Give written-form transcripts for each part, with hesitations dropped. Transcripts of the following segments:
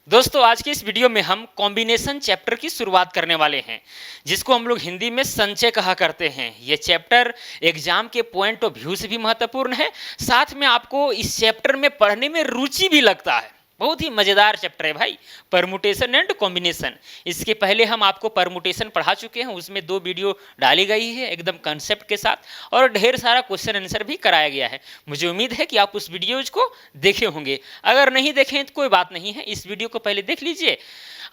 दोस्तों आज की इस वीडियो में हम कॉम्बिनेशन चैप्टर की शुरुआत करने वाले हैं, जिसको हम लोग हिंदी में संचय कहा करते हैं। ये चैप्टर एग्जाम के पॉइंट ऑफ व्यू से भी महत्वपूर्ण है, साथ में आपको इस चैप्टर में पढ़ने में रुचि भी लगता है। बहुत ही मजेदार चैप्टर है भाई, परमुटेशन एंड कॉम्बिनेशन। इसके पहले हम आपको परमुटेशन पढ़ा चुके हैं, उसमें 2 वीडियो डाली गई है एकदम कंसेप्ट के साथ, और ढेर सारा क्वेश्चन आंसर भी कराया गया है। मुझे उम्मीद है कि आप उस वीडियोज को देखे होंगे। अगर नहीं देखें तो कोई बात नहीं है, इस वीडियो को पहले देख लीजिए।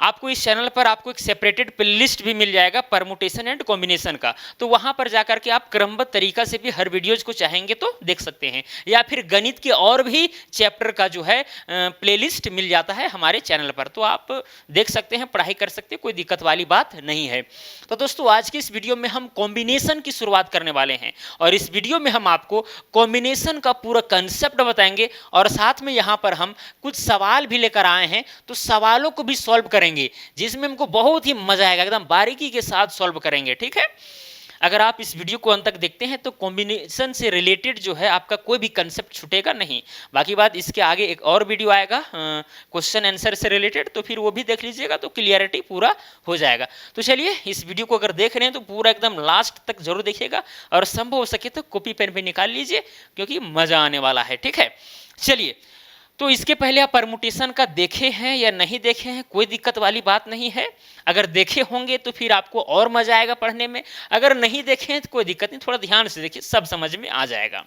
आपको इस चैनल पर आपको एक सेपरेटेड प्लेलिस्ट भी मिल जाएगा परमुटेशन एंड कॉम्बिनेशन का, तो वहां पर जाकर के आप क्रमबद्ध तरीका से भी हर वीडियोज को चाहेंगे तो देख सकते हैं, या फिर गणित के और भी चैप्टर का जो है प्लेलिस्ट मिल जाता है हमारे चैनल पर, तो आप देख सकते हैं, पढ़ाई कर सकते हैं, कोई दिक्कत वाली बात नहीं है। तो दोस्तों आज की इस वीडियो में हम कॉम्बिनेशन की शुरुआत करने वाले हैं, और इस वीडियो में हम आपको कॉम्बिनेशन का पूरा कंसेप्ट बताएंगे, और साथ में यहाँ पर हम कुछ सवाल भी लेकर आए हैं, तो सवालों को भी सॉल्व करेंगे, जिसमें हमको बहुत ही मजा आएगा, एकदम बारीकी के साथ सॉल्व करेंगे। ठीक है, अगर आप इस वीडियो को अंत तक देखते हैं तो कॉम्बिनेशन से रिलेटेड जो है आपका कोई भी कंसेप्ट छूटेगा नहीं। बाकी बात, इसके आगे एक और वीडियो आएगा क्वेश्चन आंसर से रिलेटेड, तो फिर वो भी देख लीजिएगा, तो क्लियरिटी पूरा हो जाएगा। तो चलिए, इस वीडियो को अगर देख रहे हैं तो पूरा एकदम लास्ट तक जरूर देखिएगा, और संभव हो सके तो कॉपी पेन पे निकाल लीजिए, क्योंकि मजा आने वाला है। ठीक है, चलिए। तो इसके पहले आप परमुटेशन का देखे हैं या नहीं देखे हैं, कोई दिक्कत वाली बात नहीं है। अगर देखे होंगे तो फिर आपको और मजा आएगा पढ़ने में, अगर नहीं देखे हैं तो कोई दिक्कत नहीं, थोड़ा ध्यान से देखिए, सब समझ में आ जाएगा।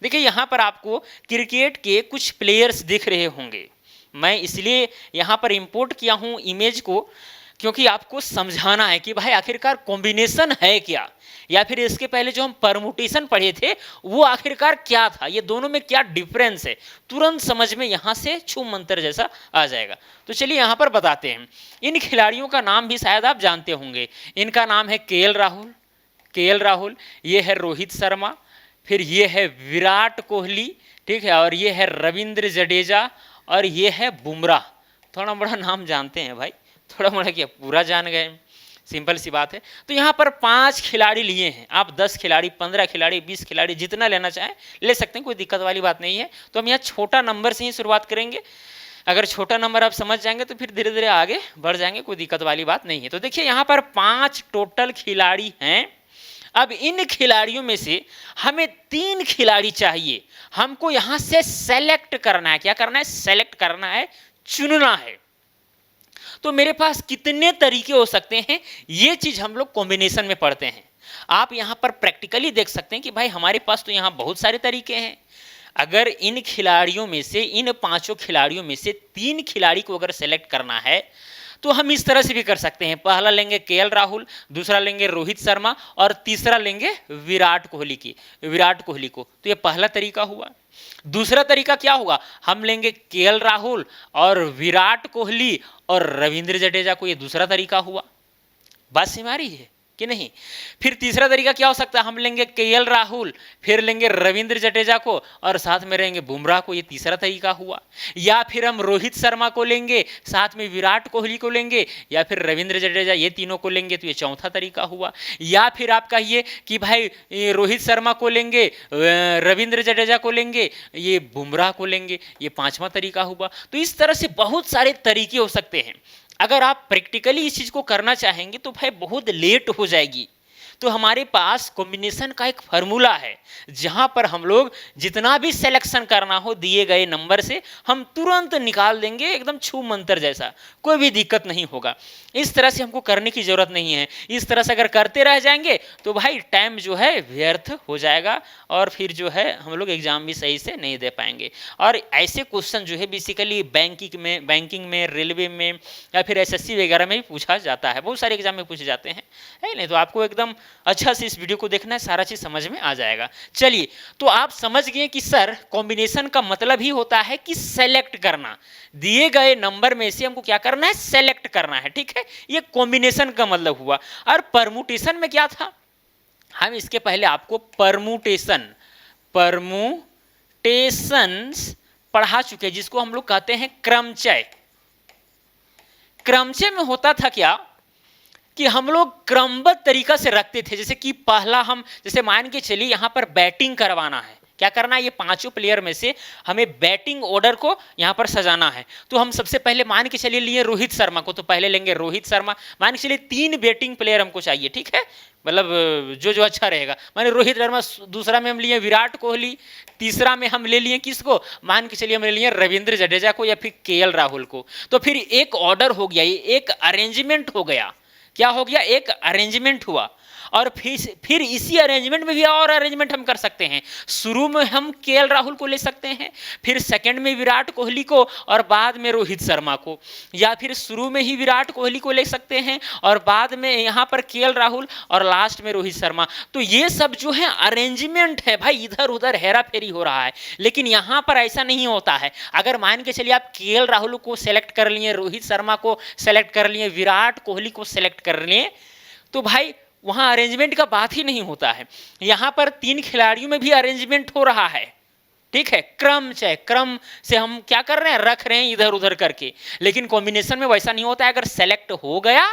देखिए यहाँ पर आपको क्रिकेट के कुछ प्लेयर्स दिख रहे होंगे। मैं इसलिए यहाँ पर इंपोर्ट किया हूँ इमेज को, क्योंकि आपको समझाना है कि भाई आखिरकार कॉम्बिनेशन है क्या, या फिर इसके पहले जो हम परमुटेशन पढ़े थे वो आखिरकार क्या था, ये दोनों में क्या डिफरेंस है, तुरंत समझ में यहाँ से छू मंतर जैसा आ जाएगा। तो चलिए यहाँ पर बताते हैं। इन खिलाड़ियों का नाम भी शायद आप जानते होंगे। इनका नाम है केएल राहुल, ये है रोहित शर्मा, फिर ये है विराट कोहली, ठीक है, और ये है रविंद्र जडेजा, और ये है बुमराह। थोड़ा बड़ा नाम जानते हैं भाई, थोड़ा मोड़ा क्या पूरा जान गए, सिंपल सी बात है। तो यहाँ पर 5 खिलाड़ी लिए हैं, आप 10 खिलाड़ी, 15 खिलाड़ी, 20 खिलाड़ी, जितना लेना चाहें ले सकते हैं, कोई दिक्कत वाली बात नहीं है। तो हम यहाँ छोटा नंबर से ही शुरुआत करेंगे। अगर छोटा नंबर आप समझ जाएंगे तो फिर धीरे धीरे आगे बढ़ जाएंगे, कोई दिक्कत वाली बात नहीं है। तो देखिए यहाँ पर 5 टोटल खिलाड़ी हैं। अब इन खिलाड़ियों में से हमें 3 खिलाड़ी चाहिए, हमको यहाँ से सेलेक्ट करना है। क्या करना है? सेलेक्ट करना है, चुनना है। तो मेरे पास कितने तरीके हो सकते हैं, ये चीज हम लोग कॉम्बिनेशन में पढ़ते हैं। आप यहां पर प्रैक्टिकली देख सकते हैं कि भाई हमारे पास तो यहां बहुत सारे तरीके हैं। अगर इन खिलाड़ियों में से, इन 5 खिलाड़ियों में से 3 खिलाड़ी को अगर सेलेक्ट करना है तो हम इस तरह से भी कर सकते हैं। पहला लेंगे केएल राहुल, दूसरा लेंगे रोहित शर्मा, और तीसरा लेंगे विराट कोहली को। तो ये पहला तरीका हुआ। दूसरा तरीका क्या होगा? हम लेंगे केएल राहुल और विराट कोहली और रविंद्र जडेजा को, ये दूसरा तरीका हुआ। बात समझ आ रही है कि नहीं? फिर तीसरा तरीका क्या हो सकता है? हम लेंगे केएल राहुल, फिर लेंगे रविंद्र जडेजा को, और साथ में रहेंगे बुमराह को, ये तीसरा तरीका हुआ। या फिर हम रोहित शर्मा को लेंगे, साथ में विराट कोहली को लेंगे, या फिर रविंद्र जडेजा, ये तीनों को लेंगे, तो ये चौथा तरीका हुआ। या फिर आप कहिए कि भाई रोहित शर्मा को लेंगे, रविंद्र जडेजा को लेंगे, ये बुमराह को लेंगे, ये 5वां तरीका हुआ। तो इस तरह से बहुत सारे तरीके हो सकते हैं। अगर आप प्रैक्टिकली इस चीज को करना चाहेंगे तो भाई बहुत लेट हो जाएगी। तो हमारे पास कॉम्बिनेशन का एक फार्मूला है, जहां पर हम लोग जितना भी सिलेक्शन करना हो दिए गए नंबर से हम तुरंत निकाल देंगे, एकदम छू मंतर जैसा, कोई भी दिक्कत नहीं होगा। इस तरह से हमको करने की जरूरत नहीं है। इस तरह से अगर करते रह जाएंगे तो भाई टाइम जो है व्यर्थ हो जाएगा, और फिर जो है हम लोग एग्जाम भी सही से नहीं दे पाएंगे। और ऐसे क्वेश्चन जो है बेसिकली बैंकिंग में, रेलवे में, या फिर एसएससी वगैरह में भी पूछा जाता है, बहुत सारे एग्जाम में पूछे जाते हैं, है नहीं? तो आपको एकदम अच्छा से इस वीडियो को देखना है, सारा चीज समझ में आ जाएगा। चलिए, तो आप समझ गए कि सर कॉम्बिनेशन का मतलब ही होता है कि सेलेक्ट करना, दिए गए नंबर में से हमको क्या करना है? सेलेक्ट करना है। ठीक है, ये कॉम्बिनेशन का मतलब हुआ। और परमुटेशन में क्या था? हम इसके पहले आपको परमुटेशंस पढ़ा चुके, जिसको हम लोग कहते हैं क्रमचय। क्रमचय में होता था क्या कि हम लोग क्रमबद्ध तरीका से रखते थे। जैसे कि पहला हम, जैसे मान के चलिए यहाँ पर बैटिंग करवाना है, क्या करना है, ये पांचों प्लेयर में से हमें बैटिंग ऑर्डर को यहां पर सजाना है। तो हम सबसे पहले मान के चलिए लिए रोहित शर्मा को, तो पहले लेंगे रोहित शर्मा। मान के चलिए 3 बैटिंग प्लेयर हमको चाहिए, ठीक है, मतलब जो जो अच्छा रहेगा। माने रोहित शर्मा, दूसरा में हम लिए विराट कोहली, तीसरा में हम ले लिए किसको, मान के चलिए हम ले लिए रविंद्र जडेजा को या फिर केएल राहुल को। तो फिर एक ऑर्डर हो गया, ये एक अरेंजमेंट हो गया। क्या हो गया, एक अरेंजमेंट हुआ। और फिर इसी अरेंजमेंट में भी और अरेंजमेंट हम कर सकते हैं। शुरू में हम केएल राहुल को ले सकते हैं, फिर सेकंड में विराट कोहली को और बाद में रोहित शर्मा को, या फिर शुरू में ही विराट कोहली को ले सकते हैं और बाद में यहाँ पर केएल राहुल और लास्ट में रोहित शर्मा। तो ये सब जो है अरेंजमेंट है भाई, इधर उधर हेरा फेरी हो रहा है। लेकिन यहाँ पर ऐसा नहीं होता है। अगर मान के चलिए आप केएल राहुल को सेलेक्ट कर लिए, रोहित शर्मा को सेलेक्ट कर लिए, विराट कोहली को सेलेक्ट कर लिए, तो भाई वहां अरेंजमेंट का बात ही नहीं होता है। यहां पर 3 खिलाड़ियों में भी अरेंजमेंट हो रहा है, ठीक है, क्रम से हम क्या कर रहे हैं, रख रहे हैं इधर उधर करके। लेकिन कॉम्बिनेशन में वैसा नहीं होता है। अगर सेलेक्ट हो गया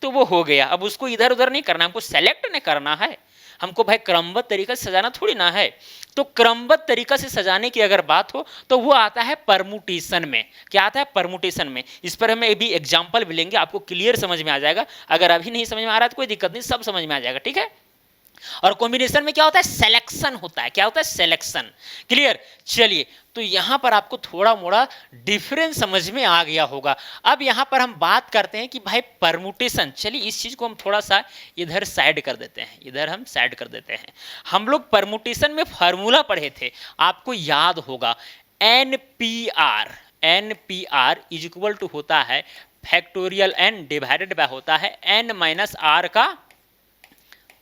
तो वो हो गया, अब उसको इधर उधर नहीं करना, हमको सेलेक्ट नहीं करना है, हमको भाई क्रमबद्ध तरीका से सजाना थोड़ी ना है। तो क्रमबद्ध तरीका से सजाने की अगर बात हो तो वो आता है परमुटेशन में। क्या आता है, परमुटेशन में। इस पर हमें भी एग्जांपल भी लेंगे, आपको क्लियर समझ में आ जाएगा। अगर अभी नहीं समझ में आ रहा है तो कोई दिक्कत नहीं, सब समझ में आ जाएगा, ठीक है। और कॉम्बिनेशन में क्या होता है, सिलेक्शन होता है। क्या होता है, सिलेक्शन। क्लियर। चलिए, तो यहां पर आपको थोड़ा मोड़ा डिफरेंस समझ में आ गया होगा। अब यहां पर हम बात करते हैं कि भाई परमुटेशन। चलिए इस चीज को हम थोड़ा सा इधर साइड कर देते हैं, इधर हम साइड कर देते हैं। हम लोग परमुटेशन में फॉर्मूला पढ़े थे, आपको याद होगा, NPR इज इक्वल टू होता है फैक्टोरियल n डिवाइडेड बाय होता है n माइनस आर का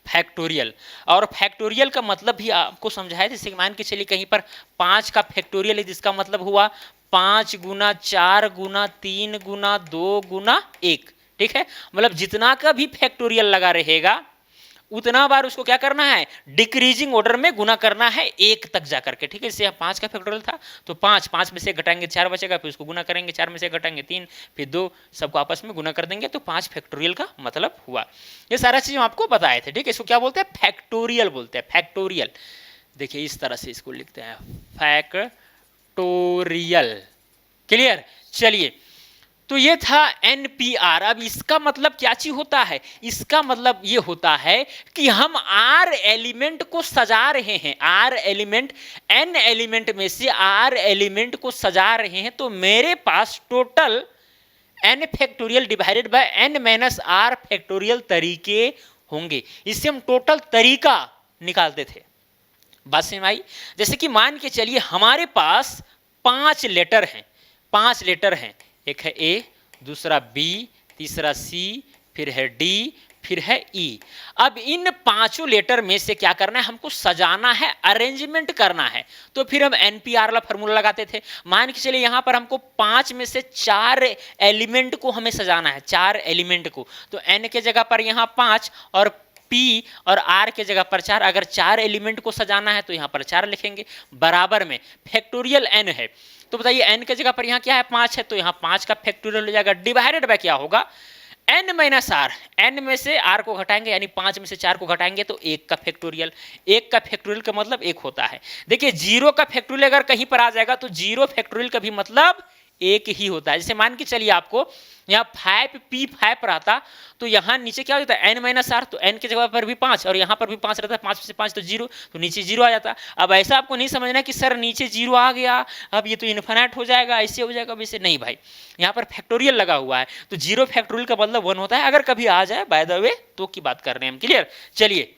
फैक्टोरियल। और फैक्टोरियल का मतलब भी आपको समझाया, जैसे मान के चलिए कहीं पर 5 का फैक्टोरियल है, जिसका मतलब हुआ 5 गुना 4 गुना 3 गुना 2 गुना 1, ठीक है। मतलब जितना का भी फैक्टोरियल लगा रहेगा उतना बार उसको क्या करना है, डिक्रीजिंग ऑर्डर में गुना करना है 1 तक जाकर के, ठीक है। जैसे 5 का फैक्टोरियल था तो 5 में से घटाएंगे 4 बचेगा, फिर उसको गुना करेंगे, 4 में से घटाएंगे 3, फिर 2, सबको आपस में गुना कर देंगे, तो 5 फैक्टोरियल का मतलब हुआ। ये सारा चीज हम आपको बताए थे, ठीक है। इसको क्या बोलते हैं, फैक्टोरियल बोलते हैं, फैक्टोरियल। देखिए इस तरह से इसको लिखते हैं, फैक्टोरियल। क्लियर। चलिए, तो ये था NPR। अब इसका मतलब क्या चीज होता है, इसका मतलब ये होता है कि हम R एलिमेंट को सजा रहे हैं, R एलिमेंट, N एलिमेंट में से R एलिमेंट को सजा रहे हैं। तो मेरे पास total N factorial divided by N minus R factorial तरीके होंगे। इससे हम टोटल तरीका निकालते थे। बात समझ में आई। जैसे कि मान के चलिए हमारे पास 5 लेटर हैं, 5 लेटर हैं, एक है ए, दूसरा बी, तीसरा सी, फिर है डी, फिर है ई। अब इन 5 लेटर में से क्या करना है, हमको सजाना है, अरेंजमेंट करना है। तो फिर हम NPR वाला फॉर्मूला लगाते थे। मान के चलिए यहां पर हमको 5 में से 4 एलिमेंट को हमें सजाना है, 4 एलिमेंट को। तो N के जगह पर यहां 5 और P और R के जगह पर 4। अगर 4 एलिमेंट को सजाना है तो यहां पर 4 लिखेंगे, बराबर में फैक्टोरियल N है। तो बताइए n के जगह पर यहाँ क्या है, 5 है, तो यहाँ 5 का फैक्टोरियल हो जाएगा, डिवाइडेड बाय क्या होगा, n माइनस आर। n में से r को घटाएंगे, यानी 5 में से 4 को घटाएंगे तो 1 का फैक्टोरियल। 1 का फैक्टोरियल का मतलब 1 होता है। देखिए 0 का फैक्टोरियल अगर कहीं पर आ जाएगा तो 0 फैक्टोरियल का भी मतलब 1 ही होता है। जैसे मान के चलिए आपको यहाँ 5p5 रहता तो यहाँ नीचे क्या हो जाता है, n माइनस आर। तो n के जगह पर भी 5 और यहाँ पर भी 5 रहता है, 5 में से 5 तो 0, तो नीचे 0 आ जाता। अब ऐसा आपको नहीं समझना कि सर नीचे 0 आ गया, अब ये तो इन्फिनिट हो जाएगा, ऐसे हो जाएगा, वैसे नहीं भाई। यहाँ पर फैक्टोरियल लगा हुआ है तो 0 फैक्टोरियल का मतलब 1 होता है। अगर कभी आ जाए बाय द वे तो की बात कर रहे हैं हम। क्लियर। चलिए,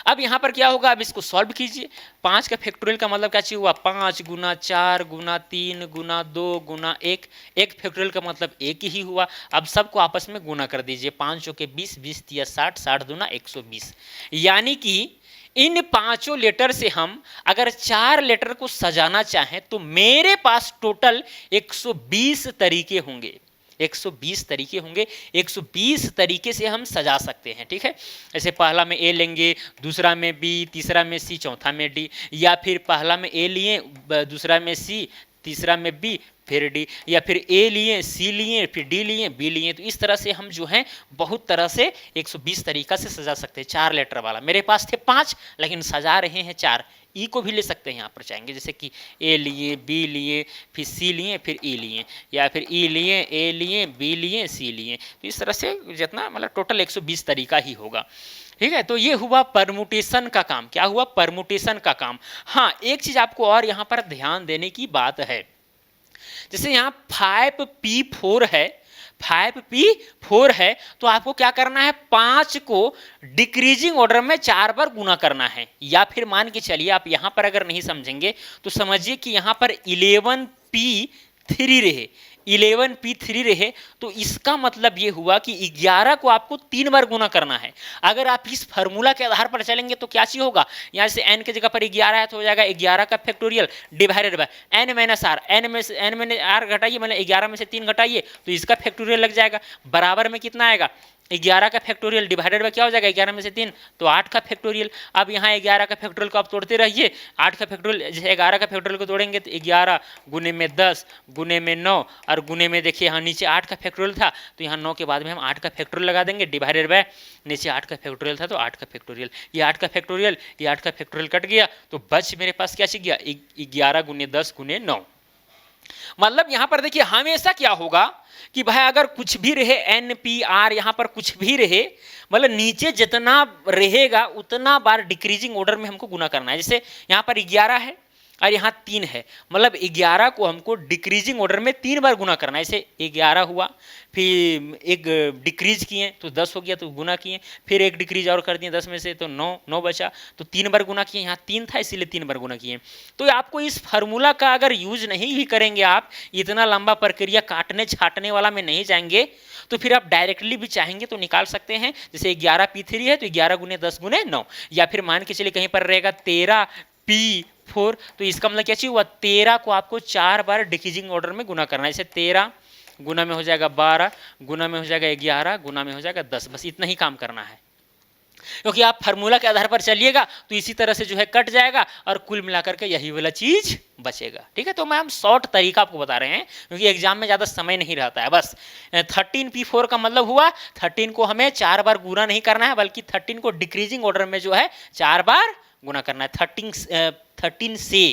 अब यहां पर क्या होगा, अब इसको सॉल्व कीजिए। 5 का फैक्टोरियल का मतलब क्या चीज हुआ, 5 गुना 4 गुना 3 गुना 2 गुना 1। 1 फैक्टोरियल का मतलब 1 ही हुआ। अब सबको आपस में गुना कर दीजिए, 5 के 20, 20 तिया 60, 60 दूना 120। यानी कि इन 5 लेटर से हम अगर 4 लेटर को सजाना चाहें तो मेरे पास टोटल 120 तरीके होंगे, 120 तरीके होंगे। 120 तरीके से हम सजा सकते हैं, ठीक है। ऐसे पहला में ए लेंगे, दूसरा में बी, तीसरा में सी, चौथा में डी, या फिर पहला में ए लिए, दूसरा में सी, तीसरा में बी, फिर डी, या फिर ए लिए, सी लिए, फिर डी लिए, बी लिए। तो इस तरह से हम जो है बहुत तरह से 120 तरीका से सजा सकते हैं। 4 लेटर वाला मेरे पास थे 5, लेकिन सजा रहे हैं 4। ई को भी ले सकते हैं यहाँ पर चाहेंगे, जैसे कि ए लिए, बी लिए, फिर सी लिए, फिर ई लिए, या फिर ई लिए, ए लिए, बी लिए, सी लिए। तो इस तरह से जितना मतलब टोटल 120 तरीका ही होगा। ठीक है, तो ये हुआ परमुटेशन का काम। क्या हुआ? परमुटेशन का काम। हाँ, एक चीज आपको और यहाँ पर ध्यान देने की बात है, जैसे यहाँ 5p4 है, 5p4 है, तो आपको क्या करना है? 5 को डिक्रीजिंग ऑर्डर में 4 बार गुना करना है। या फिर मान के चलिए आप यहाँ पर अगर नहीं समझेंगे तो समझिए कि यहाँ पर 11p3 रहे, 11p3 रहे, तो इसका मतलब ये हुआ कि 11 को आपको 3 बार गुना करना है। अगर आप इस फार्मूला के आधार पर चलेंगे तो क्या चीज होगा? यहाँ से n की जगह पर 11 है तो हो जाएगा 11 का factorial divided by n minus R. n में आर घटाइए, मतलब 11 में से 3 घटाइए तो इसका फैक्टोरियल लग जाएगा। बराबर में कितना आएगा? 11 का फैक्टोरियल डिवाइडेड बाय क्या हो जाएगा? 11 में से 3 तो 8 का फैक्टोरियल। अब यहाँ 11 का फैक्टोरियल को आप तोड़ते रहिए। 8 का फैक्टोरियल, जैसे 11 का फैक्टोरियल को तोड़ेंगे तो 11 गुने में 10 गुने में 9 और गुने में देखिए यहाँ नीचे 8 का फैक्टोरियल था तो यहाँ 9 के बाद में हम 8 का फैक्टोरियल लगा देंगे डिवाइडेड बाय नीचे 8 का फैक्टोरियल था तो 8 का फैक्टोरियल। ये 8 का फैक्टोरियल, ये 8 का फैक्टोरियल कट गया तो बच मेरे पास क्या चीज गया? 11 गुने 10 गुने 9। मतलब यहां पर देखिए हमेशा क्या होगा कि भाई अगर कुछ भी रहे NPR, यहां पर कुछ भी रहे, मतलब नीचे जितना रहेगा उतना बार डिक्रीजिंग ऑर्डर में हमको गुना करना है। जैसे यहां पर 11 है और यहाँ 3 है, मतलब 11 को हमको डिक्रीजिंग ऑर्डर में 3 बार गुना करना है। जैसे 11 हुआ, फिर एक डिक्रीज किए तो 10 हो गया तो गुना किए, फिर एक डिक्रीज और कर दिए 10 में से तो 9 बचा तो 3 बार गुना किए। यहाँ 3 था इसीलिए 3 बार गुना किए। तो आपको इस फार्मूला का अगर यूज नहीं भी करेंगे, आप इतना लंबा प्रक्रिया काटने छाटने वाला में नहीं जाएंगे, तो फिर आप डायरेक्टली भी चाहेंगे तो निकाल सकते हैं। जैसे 11p3 है तो 11 गुने 10 गुने 9, या फिर मान के चलिए कहीं पर रहेगा 13p4 तो इसका मतलब क्या चाहिए हुआ? 13 को आपको 4 बार डिक्रीजिंग ऑर्डर में गुना करना है। जैसे 13 गुना में हो जाएगा 12, गुना में हो जाएगा 11, गुना में हो जाएगा 10। बस इतना ही काम करना है, क्योंकि आप फार्मूला के आधार पर चलिएगा तो इसी तरह से जो है कट जाएगा और कुल मिलाकर के यही वाला चीज बचेगा। ठीक है, तो मैं हम शॉर्ट तरीका आपको बता रहे हैं क्योंकि एग्जाम में ज़्यादा समय नहीं रहता है। बस 13p4 का मतलब हुआ 13 को हमें 4 बार गुना नहीं करना है, बल्कि 13 को डिक्रीजिंग ऑर्डर में जो है 4 बार गुना करना है। 13 से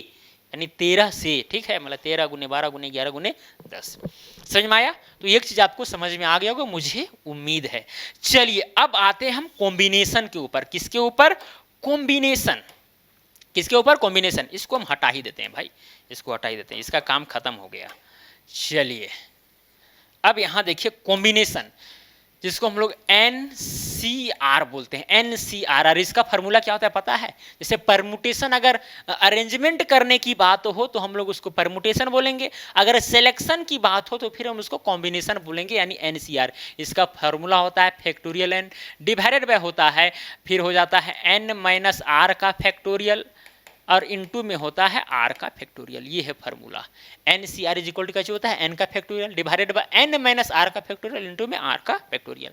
यानी 13 से। ठीक है, मतलब 13 गुने 12 गुने 11 गुने 10। समझ में आया? तो एक चीज आपको समझ में आ गया होगा, मुझे उम्मीद है। चलिए अब आते हैं हम कॉम्बिनेशन के ऊपर। किसके ऊपर? कॉम्बिनेशन। किसके ऊपर? कॉम्बिनेशन। इसको हम हटा ही देते हैं भाई, इसको हटा ही देते हैं, इसका काम खत्म हो गया। चलिए अब यहां देखिए कॉम्बिनेशन, जिसको हम लोग NCR बोलते हैं। NCR, और इसका फार्मूला क्या होता है पता है? जैसे परमुटेशन, अगर अरेंजमेंट करने की बात हो तो हम लोग उसको परमुटेशन बोलेंगे, अगर सिलेक्शन की बात हो तो फिर हम उसको कॉम्बिनेशन बोलेंगे, यानी NCR। इसका फार्मूला होता है फैक्टोरियल n डिवाइडेड बाय होता है, फिर हो जाता है n माइनस आर का फैक्टोरियल और इनटू में होता है r का फैक्टोरियल। ये है formula. NCR is equal to कैसे होता है? n का factorial divided by n minus r का फैक्टोरियल इनटू में r का फैक्टोरियल।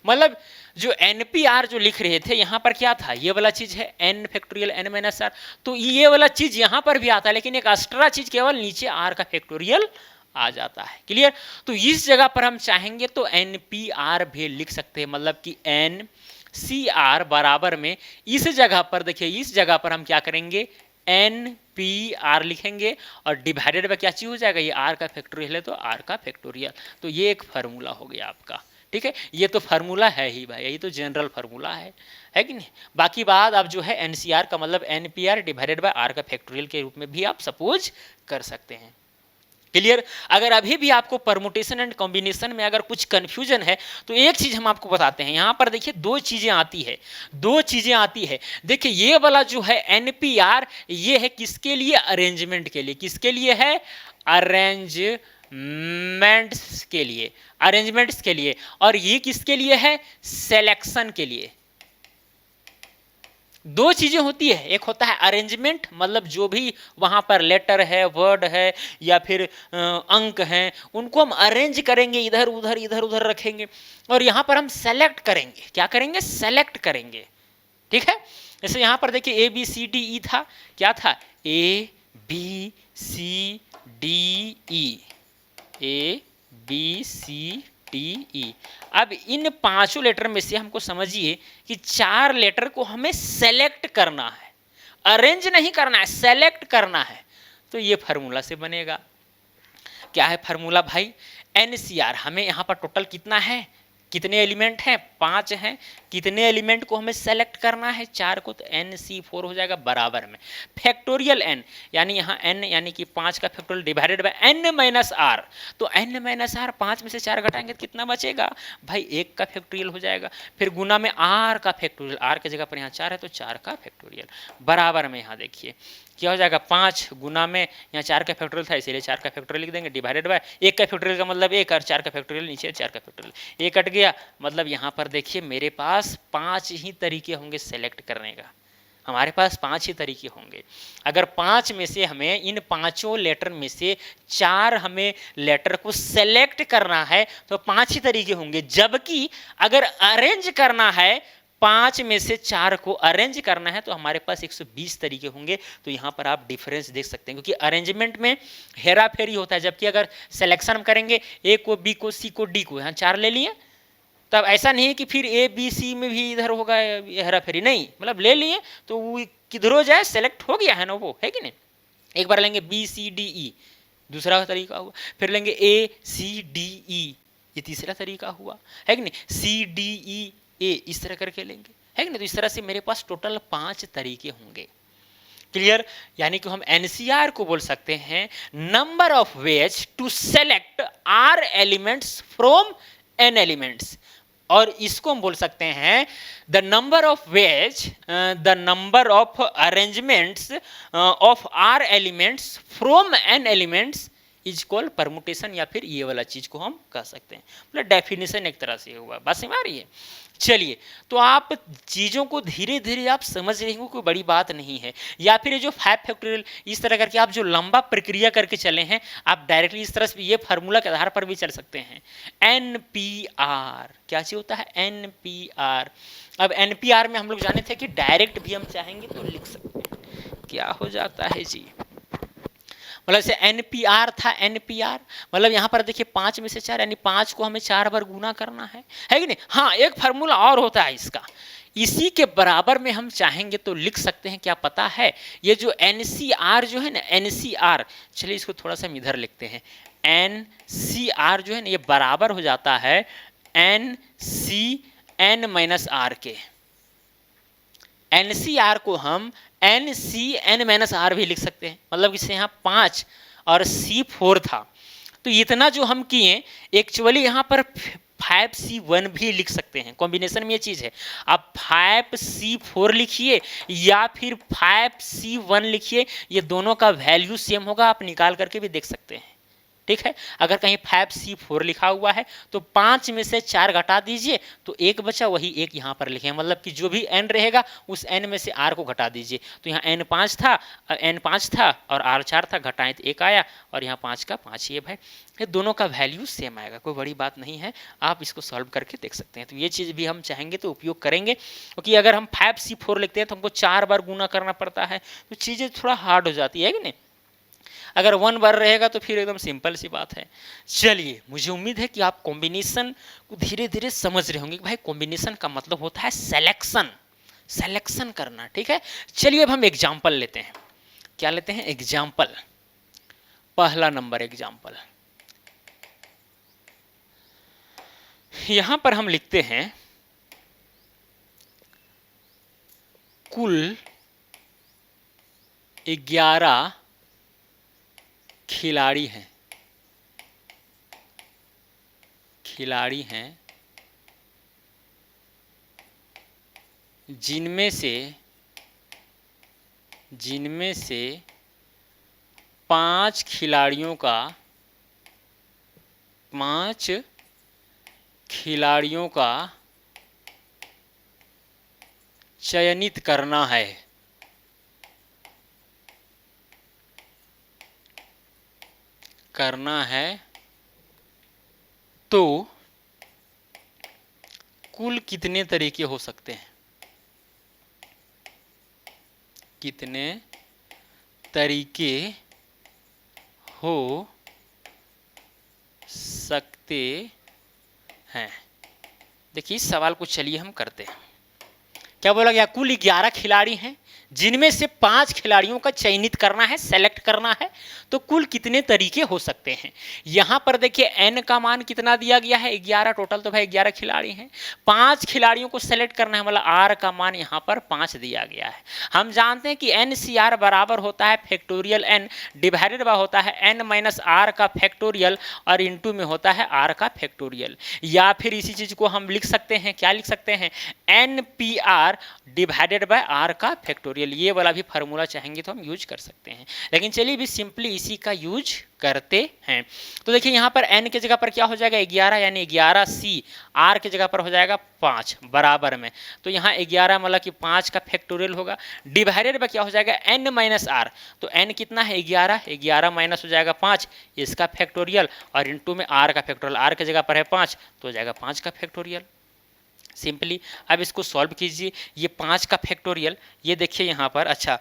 मतलब जो NPR जो लिख रहे थे यहाँ पर क्या था? ये वाला चीज है n factorial n minus r, तो ये वाला चीज यहाँ पर भी आता है, लेकिन एक एक्स्ट्रा चीज केवल नीचे r का फैक्टोरियल आ जाता है। क्लियर? तो इस जगह पर हम चाहेंगे तो NPR भी लिख सकते हैं, मतलब कि NCR बराबर में इस जगह पर देखिए, इस जगह पर हम क्या करेंगे? NPR लिखेंगे और डिवाइडेड बाय क्या चीज हो जाएगा? ये r का फैक्टोरियल है तो r का फैक्टोरियल। तो ये एक फार्मूला हो गया आपका। ठीक है, ये तो फार्मूला है ही भाई, यही तो जनरल फार्मूला है कि नहीं? बाकी बात आप जो है NCR का मतलब NPR डिवाइडेड बाय r का फैक्टोरियल के रूप में भी आप सपोज कर सकते हैं। क्लियर? अगर अभी भी आपको परमुटेशन एंड कॉम्बिनेशन में अगर कुछ कंफ्यूजन है तो एक चीज हम आपको बताते हैं। यहाँ पर देखिए दो चीजें आती है, दो चीजें आती है। देखिए ये वाला जो है NPR, ये है किसके लिए? अरेंजमेंट के लिए। किसके लिए है? अरेंजमेंट्स के लिए, अरेंजमेंट्स के लिए। और ये किसके लिए है? सिलेक्शन के लिए। दो चीजें होती है, एक होता है अरेंजमेंट, मतलब जो भी वहां पर लेटर है, वर्ड है या फिर अंक हैं, उनको हम अरेंज करेंगे, इधर उधर इधर उधर रखेंगे। और यहां पर हम सेलेक्ट करेंगे। क्या करेंगे? सेलेक्ट करेंगे। ठीक है, जैसे यहां पर देखिए ABCDE था, क्या था? ABCDE। A B C D E। अब इन पांचों लेटर में से हमको समझिए कि 4 लेटर को हमें सेलेक्ट करना है, अरेंज नहीं करना है, सेलेक्ट करना है। तो ये फार्मूला से बनेगा। क्या है फार्मूला भाई? NCR। हमें यहाँ पर टोटल कितना है, कितने एलिमेंट हैं? 5 हैं। कितने एलिमेंट को हमें सेलेक्ट करना है? 4 को। तो NC4 हो जाएगा बराबर में फैक्टोरियल n, यानी यहाँ n यानी कि 5 का factorial divided by n minus r। तो n माइनस r, 5 में से 4 घटाएंगे तो कितना बचेगा भाई? 1 का फैक्टोरियल हो जाएगा। फिर गुना में r का फैक्टोरियल, r की जगह पर यहाँ 4 है तो 4 का फैक्टोरियल बराबर में, यहाँ देखिए क्या हो जाएगा, 5 गुना में यहाँ 4 का फैक्टोरियल था इसीलिए 4 का फैक्टोरियल लिख देंगे, डिवाइडेड बाय 1 का फैक्टोरियल का मतलब 1 और 4 का फैक्टोरियल नीचे 4 का फैक्टोरियल, 1 कट गया। मतलब यहाँ पर देखिए मेरे पास 5 ही तरीके होंगे सेलेक्ट करने का, हमारे पास 5 ही तरीके होंगे। अगर 5 में से हमें इन पांचों लेटर में से 4 हमें लेटर को सेलेक्ट करना है तो 5 ही तरीके होंगे। जबकि अगर अरेंज करना है, 5 में से 4 को अरेंज करना है तो हमारे पास 120 तरीके होंगे। तो यहाँ पर आप डिफरेंस देख सकते हैं, क्योंकि अरेंजमेंट में हेरा फेरी होता है, जबकि अगर सिलेक्शन करेंगे ए को, बी को, सी को, डी को, यहाँ 4 ले लिए, तब ऐसा नहीं है कि फिर ए बी सी में भी इधर होगा हेरा फेरी, नहीं, मतलब ले लिए तो वो किधरो जाए सेलेक्ट हो गया है ना, वो है कि नहीं। एक बार लेंगे बी सी डी ई, दूसरा तरीका हुआ। फिर लेंगे ए सी डी ई, ये तीसरा तरीका हुआ, है कि नहीं। सी डी ई ए, इस तरह करके लेंगे, है कि नहीं। तो इस तरह से मेरे पास टोटल 5 तरीके होंगे। क्लियर? यानी कि हम NCR को बोल सकते हैं number of ways to select R elements from N elements, और इसको हम बोल सकते हैं the number of ways, the number of arrangements of R elements from N elements is called permutation, या फिर ये वाला चीज को हम कह सकते हैं, मतलब डेफिनेशन एक तरह से हुआ। बात समझ आ रही है? चलिए, तो आप चीज़ों को धीरे धीरे आप समझ रहे होंगे, कोई बड़ी बात नहीं है। या फिर ये जो 5 फैक्टोरियल इस तरह करके आप जो लंबा प्रक्रिया करके चले हैं, आप डायरेक्टली इस तरह से ये फार्मूला के आधार पर भी चल सकते हैं। NPR क्या चीज़ होता है? NPR। अब NPR में हम लोग जाने थे कि डायरेक्ट भी हम चाहेंगे तो लिख सकते हैं। क्या हो जाता है जी, मतलब जैसे NPR था, NPR मतलब यहाँ पर देखिए 5 में से 4, यानी 5 को हमें 4 बार गुना करना है कि नहीं। हाँ, एक फार्मूला और होता है इसका, इसी के बराबर में हम चाहेंगे तो लिख सकते हैं। क्या पता है? ये जो NCR जो है ना, NCR, चलिए इसको थोड़ा सा हम इधर लिखते हैं। NCR जो है ना, ये बराबर हो जाता है NCN माइनस R के। NCR को हम NCN माइनस R भी लिख सकते हैं, मतलब इससे यहाँ 5 और C4 था, तो इतना जो हम किए, एक्चुअली यहाँ पर 5C1 भी लिख सकते हैं। कॉम्बिनेशन में ये चीज़ है, आप 5C4 लिखिए या फिर 5C1 लिखिए, ये दोनों का वैल्यू सेम होगा, आप निकाल करके भी देख सकते हैं। ठीक है, अगर कहीं 5C4 लिखा हुआ है तो 5 में से 4 घटा दीजिए तो 1 बचा, वही 1 यहाँ पर लिखें, मतलब कि जो भी n रहेगा उस n में से r को घटा दीजिए। तो यहाँ n5 था और r 4 था, घटाएं तो 1 आया, और यहाँ 5 का 5 ये भाई, ये दोनों का वैल्यू सेम आएगा, कोई बड़ी बात नहीं है, आप इसको सॉल्व करके देख सकते हैं। तो ये चीज़ भी हम चाहेंगे तो उपयोग करेंगे, क्योंकि अगर हम 5C4 लिखते हैं तो हमको 4 बार गुना करना पड़ता है, तो चीज़ें थोड़ा हार्ड हो जाती है कि नहीं। अगर 1 बार रहेगा तो फिर एकदम सिंपल सी बात है। चलिए, मुझे उम्मीद है कि आप कॉम्बिनेशन को धीरे धीरे समझ रहे होंगे कि भाई कॉम्बिनेशन का मतलब होता है सेलेक्शन करना। ठीक है, चलिए अब हम एग्जाम्पल लेते हैं। क्या लेते हैं? एग्जाम्पल। पहला नंबर एग्जाम्पल, यहां पर हम लिखते हैं कुल 11 खिलाड़ी हैं जिनमें से 5 खिलाड़ियों का चयनित करना है तो कुल कितने तरीके हो सकते हैं? कितने तरीके हो सकते हैं। देखिए इस सवाल को चलिए हम करते हैं। क्या बोला गया? कुल 11 खिलाड़ी हैं, जिनमें से 5 खिलाड़ियों का चयनित करना है, सेलेक्ट करना है। तो कुल कितने तरीके हो सकते हैं? यहां पर देखिए एन का मान कितना दिया गया है? 11। टोटल तो भाई 11 खिलाड़ी हैं। 5 खिलाड़ियों को सेलेक्ट करना है, मतलब आर का मान यहां पर 5 दिया गया है। हम जानते हैं कि एन सी आर बराबर होता है फैक्टोरियल एन डिवाइडेड बाय होता है एन माइनस आर का फैक्टोरियल और इंटू में होता है आर का फैक्टोरियल। या फिर इसी चीज को हम लिख सकते हैं, क्या लिख सकते हैं? N P R divided by R का फैक्टोरियल। ये वाला भी फार्मूला चाहेंगे तो हम यूज कर सकते हैं, लेकिन चलिए भी सिंपली इसी का यूज करते हैं। तो देखिए यहां पर n की जगह पर क्या हो जाएगा? 11, यानी 11 सी, r की जगह पर हो जाएगा 5 बराबर में। तो यहाँ 11 मतलब कि 5 का फैक्टोरियल होगा, डिवाइडेड बाय क्या हो जाएगा? n minus R. तो n कितना है? 11, 11 माइनस हो जाएगा 5 इसका फैक्टोरियल और इंटू में r का फैक्टोरियल। r की जगह पर है 5 तो हो जाएगा 5 का फैक्टोरियल। सिंपली अब इसको सॉल्व कीजिए। ये 5 का फैक्टोरियल, ये देखिए यहाँ पर, अच्छा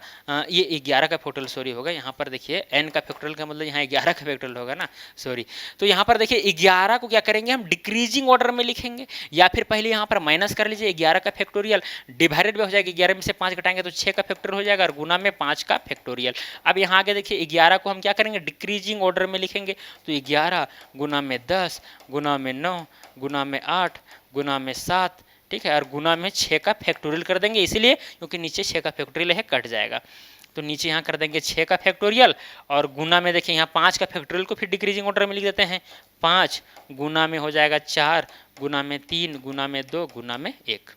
ये 11 का फैक्टोरियल सॉरी होगा। यहाँ पर देखिए n का फैक्टोरियल का मतलब यहाँ 11 का फैक्टोरियल होगा ना, सॉरी। तो यहाँ पर देखिए 11 को क्या करेंगे हम? डिक्रीजिंग ऑर्डर में लिखेंगे, या फिर पहले यहाँ पर माइनस कर लीजिए। 11 का फैक्टोरियल डिवाइडेड में हो जाएगा, 11 में से 5 घटाएंगे तो 6 का फैक्टोरियल हो जाएगा और गुना में 5 का फैक्टोरियल। अब यहाँ आगे देखिए 11 को हम क्या करेंगे? डिक्रीजिंग ऑर्डर में लिखेंगे। तो 11 गुना में 10 गुना में 9 गुना में 8 गुना में 7, ठीक है, और गुना में 6 का फैक्टोरियल कर देंगे, इसीलिए क्योंकि नीचे 6 का फैक्टोरियल है, कट जाएगा। तो नीचे यहाँ कर देंगे 6 का फैक्टोरियल और गुना में देखिए यहाँ 5 का फैक्टोरियल को फिर डिक्रीजिंग ऑर्डर में लिख देते हैं। 5 गुना में हो जाएगा 4 गुना में 3 गुना में 2 गुना में 1।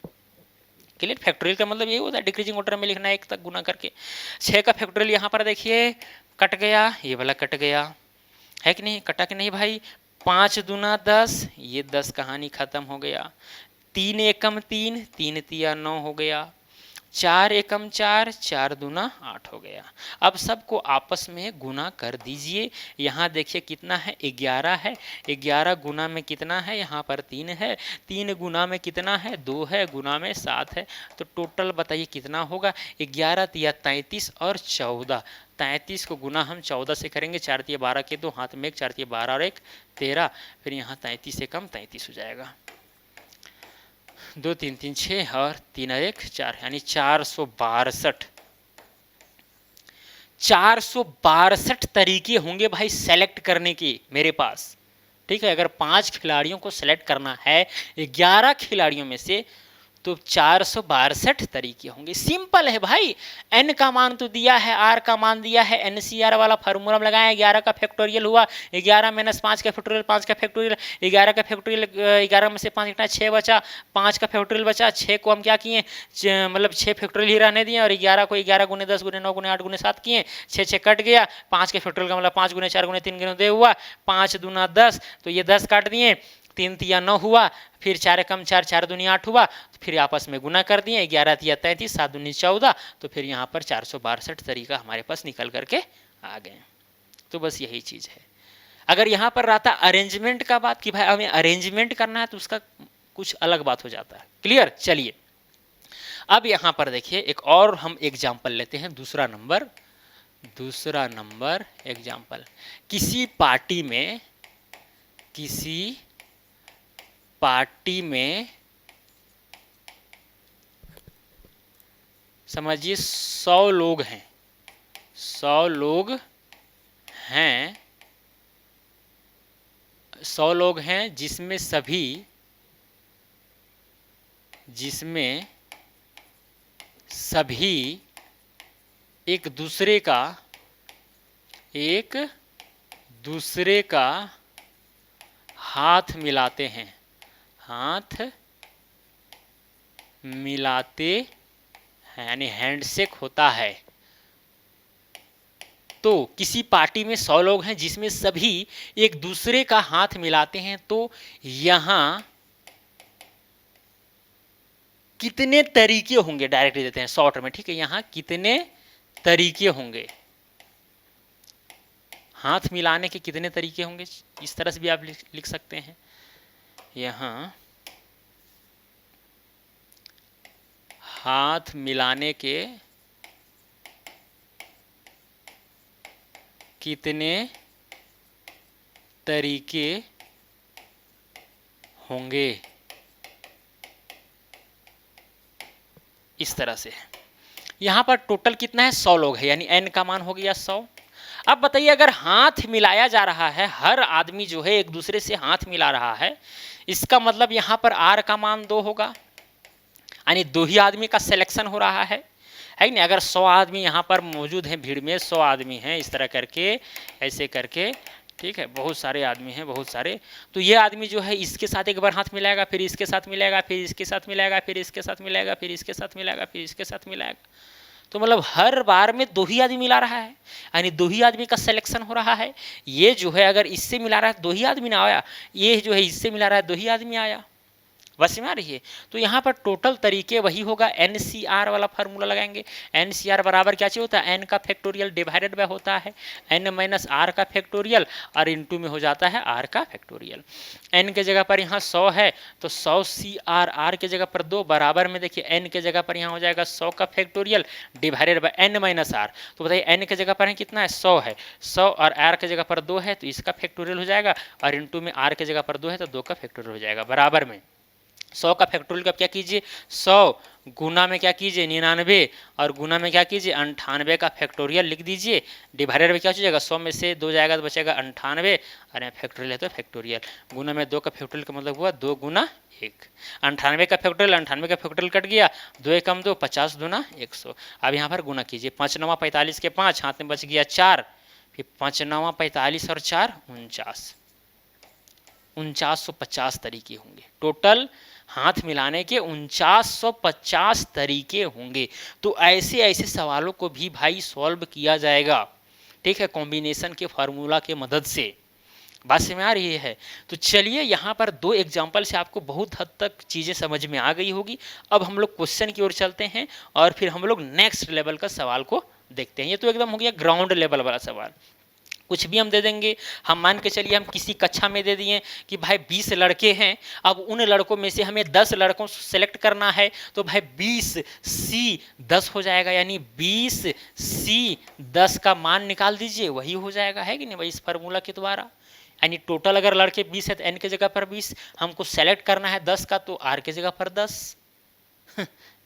क्लियर? फैक्टोरियल का मतलब यही होता है डिक्रीजिंग ऑर्डर में लिखना है, 1 तक गुना करके। 6 का फैक्टोरियल यहाँ पर देखिए कट गया, ये वाला कट गया है कि नहीं? कटा कि नहीं भाई? 5 दूना 10, ये 10 कहानी खत्म हो गया। 3 एकम 3, 3 तिया 9 हो गया। 4 एकम 4, 4 दूना 8 हो गया। अब सबको आपस में गुना कर दीजिए। यहाँ देखिए कितना है? 11 है। 11 गुना में कितना है? यहाँ पर 3 है। 3 गुना में कितना है? 2 है। गुना में 7 है। तो टोटल बताइए कितना होगा? 11 तिया 33 और 14। 33 को गुना हम 14 से करेंगे, 4 तिया 12 के 2 हाथ में 1, 4 तिया 12 और 1 13, फिर यहाँ 33 से कम 33 हो जाएगा। 2 3 3 6 और 3 1 4, यानी 462। 462 तरीके होंगे भाई सेलेक्ट करने के मेरे पास, ठीक है। अगर 5 खिलाड़ियों को सेलेक्ट करना है 11 खिलाड़ियों में से, तो 462 तरीके होंगे। सिंपल है भाई। n का मान तो दिया है, r का मान दिया है, NCR वाला फार्मूला लगाया, 11 का फैक्टोरियल हुआ, 11 माइनस 5 का फैक्टोरियल, 5 का फैक्टोरियल, 11 का फैक्टोरियल, 11 में से 5 घटा 6 बचा, 5 का फैक्टोरियल बचा। 6 को हम क्या किए? मतलब 6 फैक्टोरियल ही रहने दिए और 11 को 11 गुने 10 गुने 9 गुने 8 गुने 7 किए। 6 6 कट गया। 5 के फैक्टोरियल का मतलब 5 गुने 4 गुने 3 गुने 2 हुआ। 5 दूना 10, तो ये 10 काट दिए। 3 तिया 9 हुआ, फिर 4 कम 4, 4 दुनिया 8 हुआ, तो फिर आपस में गुना कर दिए। 11 तिया 33, 7 दूनी 14, तो फिर यहाँ पर 462 तरीका हमारे पास निकल करके आ गए। तो बस यही चीज़ है। अगर यहाँ पर रहता अरेंजमेंट का बात कि भाई हमें अरेंजमेंट करना है, तो उसका कुछ अलग बात हो जाता है। क्लियर? चलिए अब यहाँ पर देखिए एक और हम एग्जाम्पल लेते हैं। दूसरा नंबर एग्जाम्पल। किसी पार्टी में समझिए 100 लोग हैं, 100 लोग हैं जिसमें सभी एक दूसरे का हाथ मिलाते हैं, यानी हैंडशेक होता है। तो किसी पार्टी में 100 लोग हैं जिसमें सभी एक दूसरे का हाथ मिलाते हैं, तो यहां कितने तरीके होंगे? डायरेक्ट देते हैं शॉर्ट में, ठीक है। यहां कितने तरीके होंगे? हाथ मिलाने के कितने तरीके होंगे? इस तरह से भी आप लिख सकते हैं। यहां हाथ मिलाने के कितने तरीके होंगे, इस तरह से। यहाँ पर टोटल कितना है, 100 लोग है, यानी n का मान हो गया 100। अब बताइए अगर हाथ मिलाया जा रहा है, हर आदमी जो है एक दूसरे से हाथ मिला रहा है, इसका मतलब यहाँ पर r का मान 2 होगा, यानी 2 ही आदमी का सिलेक्शन हो रहा है कि नहीं। अगर 100 आदमी यहाँ पर मौजूद हैं, भीड़ में 100 आदमी हैं, इस तरह करके ऐसे करके, ठीक है, बहुत सारे आदमी हैं, बहुत सारे, तो ये आदमी जो है इसके साथ एक बार हाथ मिलाएगा, फिर इसके साथ मिलाएगा, फिर इसके साथ मिलाएगा, फिर इसके साथ मिलाएगा, फिर इसके साथ मिलाएगा, फिर इसके साथ मिलाएगा। तो मतलब हर बार में 2 ही आदमी मिला रहा है, यानी 2 ही आदमी का सिलेक्शन हो रहा है। ये जो है अगर इससे मिला रहा है 2 ही आदमी ना आया, ये जो है इससे मिला रहा है 2 ही आदमी आया, बस में आ रही है। तो यहाँ पर टोटल तरीके वही होगा, NCR वाला फार्मूला लगाएंगे। NCR बराबर क्या चाहिए होता है, n का फैक्टोरियल डिवाइडेड बाय होता है n माइनस r का फैक्टोरियल, और इनटू में हो जाता है r का फैक्टोरियल। n के जगह पर यहाँ 100 है तो 100 CR, r के जगह पर 2 बराबर में, देखिए n के जगह पर यहाँ हो जाएगा 100 का factorial divided by n minus r। तो बताइए n के जगह पर कितना है, 100 है, 100 और r के जगह पर 2 है तो इसका फैक्टोरियल हो जाएगा, और इनटू में r के जगह पर 2 है तो 2 का फैक्टोरियल हो जाएगा, बराबर में 100 का फैक्टोरियल का क्या कीजिए, 100 गुना में क्या कीजिए 99, और गुना में क्या कीजिए 98 का फैक्टोरियल लिख दीजिए, डिवाइडेड में क्या हो जाएगा, 100 में से 2 जाएगा तो बचेगा 98, और फैक्टोरियल है तो फैक्टोरियल, गुना में 2 का फैक्टोरियल का मतलब हुआ 2 गुना 1, 98 का फैक्टोरियल, 98 का फैक्टोरियल कट गया, 2 एक कम 2, 50 दूना 100। अब यहाँ पर गुना कीजिए, 5 9 45 के 5 हाथ में बच गया 4, फिर 5 9 45 और 4 49, 4950 तरीके होंगे टोटल। हाथ मिलाने के 4950 तरीके होंगे। तो ऐसे ऐसे सवालों को भी भाई सॉल्व किया जाएगा, ठीक है, कॉम्बिनेशन के फार्मूला के मदद से। बात समझ में आ रही है। तो चलिए यहाँ पर 2 एग्जाम्पल से आपको बहुत हद तक चीज़ें समझ में आ गई होगी। अब हम लोग क्वेश्चन की ओर चलते हैं और फिर हम लोग नेक्स्ट लेवल का सवाल को देखते हैं। ये तो एकदम हो गया ग्राउंड लेवल वाला सवाल, कुछ भी हम दे देंगे। हम मान के चलिए हम किसी कक्षा में दे दिए कि भाई 20 लड़के हैं, अब उन लड़कों में से हमें 10 लड़कों को सेलेक्ट करना है, तो भाई 20C 10 हो जाएगा, यानी 20C 10 का मान निकाल दीजिए, वही हो जाएगा, है कि नहीं भाई, इस फार्मूला के द्वारा। यानी टोटल अगर लड़के 20 है तो n के जगह पर 20, हमको सेलेक्ट करना है 10 का, तो r के जगह पर 10।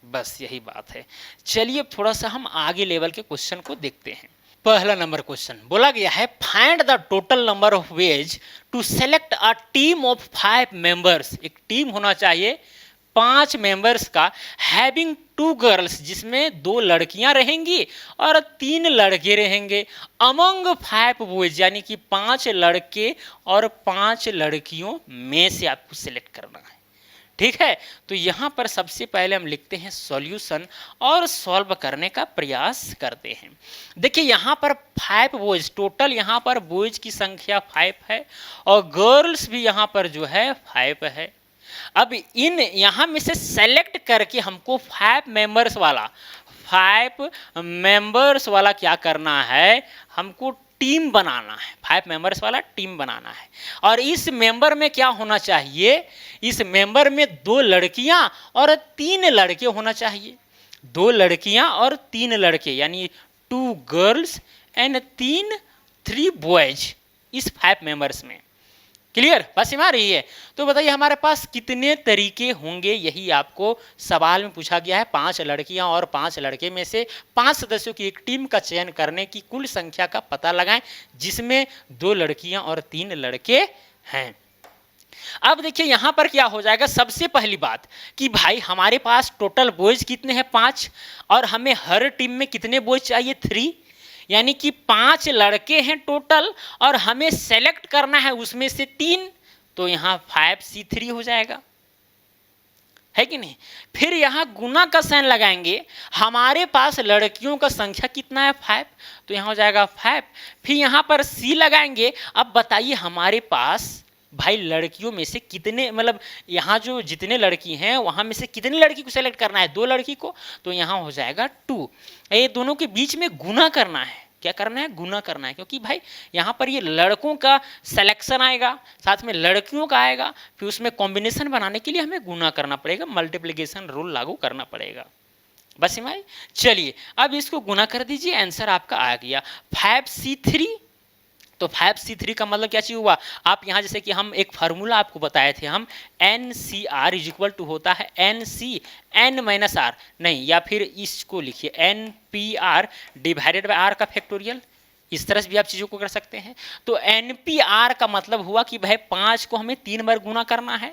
बस यही बात है। चलिए थोड़ा सा हम आगे लेवल के क्वेश्चन को देखते हैं। पहला नंबर क्वेश्चन बोला गया है, find the total number of ways to select a team of 5 members. एक टीम होना चाहिए 5 मेंबर्स का, हैविंग 2 गर्ल्स, जिसमें 2 लड़कियां रहेंगी और 3 लड़के रहेंगे, अमंग 5 बॉयज, यानी कि 5 लड़के और 5 लड़कियों में से आपको सिलेक्ट करना है, ठीक है। तो यहाँ पर सबसे पहले हम लिखते हैं सॉल्यूशन और सॉल्व करने का प्रयास करते हैं। देखिए यहाँ पर 5 बॉयज, टोटल यहाँ पर बॉयज की संख्या 5 है और गर्ल्स भी यहाँ पर जो है 5 है। अब इन यहाँ में से सेलेक्ट करके हमको 5 मेंबर्स वाला क्या करना है, हमको टीम बनाना है, 5 मेंबर्स वाला टीम बनाना है। और इस मेंबर में क्या होना चाहिए, इस मेंबर में 2 लड़कियां और 3 लड़के होना चाहिए, 2 लड़कियां और 3 लड़के, यानी 2 गर्ल्स एंड 3 बॉयज इस 5 मेंबर्स में। क्लियर, बस समझ आ रही है। तो बताइए हमारे पास कितने तरीके होंगे, यही आपको सवाल में पूछा गया है। 5 लड़कियां और 5 लड़के में से 5 सदस्यों की एक टीम का चयन करने की कुल संख्या का पता लगाएं, जिसमें 2 लड़कियां और 3 लड़के हैं। अब देखिए यहां पर क्या हो जाएगा, सबसे पहली बात कि भाई हमारे पास टोटल बॉयज कितने हैं 5, और हमें हर टीम में कितने बॉयज चाहिए 3, यानी कि 5 लड़के हैं टोटल और हमें सेलेक्ट करना है उसमें से 3, तो यहाँ 5C3 हो जाएगा, है कि नहीं। फिर यहाँ गुना का साइन लगाएंगे, हमारे पास लड़कियों का संख्या कितना है 5, तो यहाँ हो जाएगा 5। फिर यहाँ पर C लगाएंगे। अब बताइए हमारे पास भाई लड़कियों में से कितने, मतलब यहाँ जो जितने लड़की हैं वहाँ में से कितनी लड़की को सेलेक्ट करना है, 2 लड़की को, तो यहाँ हो जाएगा 2। ये दोनों के बीच में गुना करना है, क्या करना है, गुना करना है, क्योंकि भाई यहाँ पर ये लड़कों का सिलेक्शन आएगा, साथ में लड़कियों का आएगा, फिर उसमें कॉम्बिनेशन बनाने के लिए हमें गुना करना पड़ेगा, मल्टीप्लिकेशन रूल लागू करना पड़ेगा। बस भाई चलिए अब इसको गुना कर दीजिए, आंसर आपका आ गया 5C3। तो 5C3 का मतलब क्या चीज़ हुआ, आप यहाँ जैसे कि हम एक फार्मूला आपको बताए थे, हम NCR इज इक्वल टू होता है NC N-R, नहीं, या फिर इसको लिखिए NPR डिवाइडेड बाय R का फैक्टोरियल, इस तरह से भी आप चीज़ों को कर सकते हैं। तो NPR का मतलब हुआ कि भाई 5 को हमें 3 बार गुना करना है,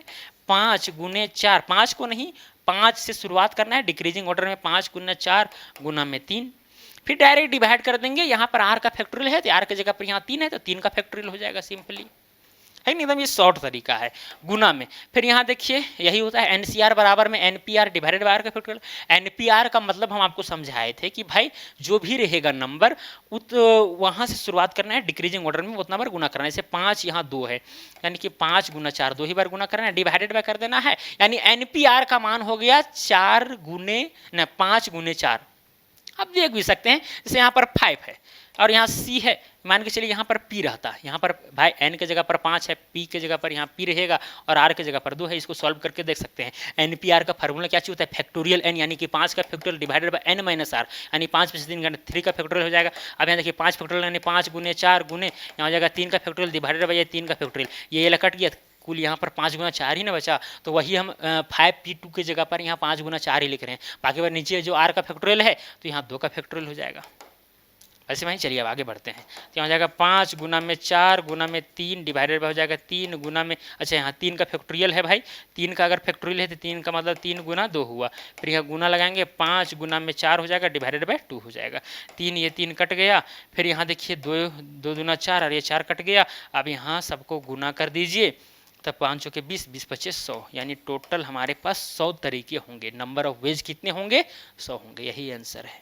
5 गुने 4, 5 को नहीं 5 से शुरुआत करना है डिक्रीजिंग ऑर्डर में, 5 गुना 4 गुना में 3, फिर डायरेक्ट डिवाइड कर देंगे। यहाँ पर R का फैक्टोरियल है तो R की जगह पर यहाँ 3 है तो 3 का फैक्टोरियल हो जाएगा सिंपली, है नहीं, एकदम ये शॉर्ट तरीका है गुना में। फिर यहाँ देखिए यही होता है NCR बराबर में NPR डिवाइडेड बाय R का फैक्टोरियल। NPR का मतलब हम आपको समझाए थे कि भाई जो भी रहेगा नंबर वहाँ से शुरुआत करना है डिक्रीजिंग ऑर्डर में, उतना बार गुना करना है। जैसे 5 यहाँ 2 है, यानी कि 5 गुना 4 2 ही बार गुना करना है, डिवाइडेड बाय कर देना है, यानी NPR का मान हो गया 4 गुने न 5 गुने 4। आप देख भी सकते हैं जैसे यहाँ पर 5 है और यहाँ C है, मान के चलिए यहाँ पर P रहता है, यहाँ पर भाई N के जगह पर 5 है, P के जगह पर यहाँ P रहेगा और R के जगह पर 2 है। इसको सॉल्व करके देख सकते हैं। NPR का फार्मूला क्या होता है, फैक्टोरियल N, यानी कि 5 का factorial divided by N minus R, यानी 5 में से 3 3 का फैक्टोरियल हो जाएगा। अब यहाँ देखिए 5 फैक्टोरियल यानी 5 गुने 4 गुने यहाँ हो जाएगा 3 का फैक्टोरियल डिवाइडेड बाय 3 का फैक्टोरियल, ये कट गया, कुल यहाँ पर 5 गुना 4 ही ना बचा, तो वही हम 5P2 की जगह पर यहाँ 5 गुना 4 ही लिख रहे हैं। बाकी बार नीचे जो R का फैक्टोरियल है तो यहाँ 2 का फैक्टोरियल हो जाएगा। ऐसे भाई चलिए अब आगे बढ़ते हैं। तो यहाँ हो जाएगा 5 गुना में 4 गुना में 3 डिवाइडेड बाय हो जाएगा 3 गुना में, अच्छा यहाँ 3 का फैक्टोरियल है भाई, 3 का अगर फैक्टोरियल है तो 3 का मतलब 3 गुना 2 हुआ, फिर यहाँ गुना लगाएंगे 5 गुना में 4 हो जाएगा डिवाइडेड बाय 2 हो जाएगा, 3 ये 3 कट गया, फिर यहाँ देखिए 2 दूना 4 और ये 4 कट गया। अब यहाँ सबको गुना कर दीजिए, तब 5 के 20 20 25 100, यानी टोटल हमारे पास 100 तरीके होंगे। नंबर ऑफ वेज कितने होंगे, 100 होंगे, यही आंसर है।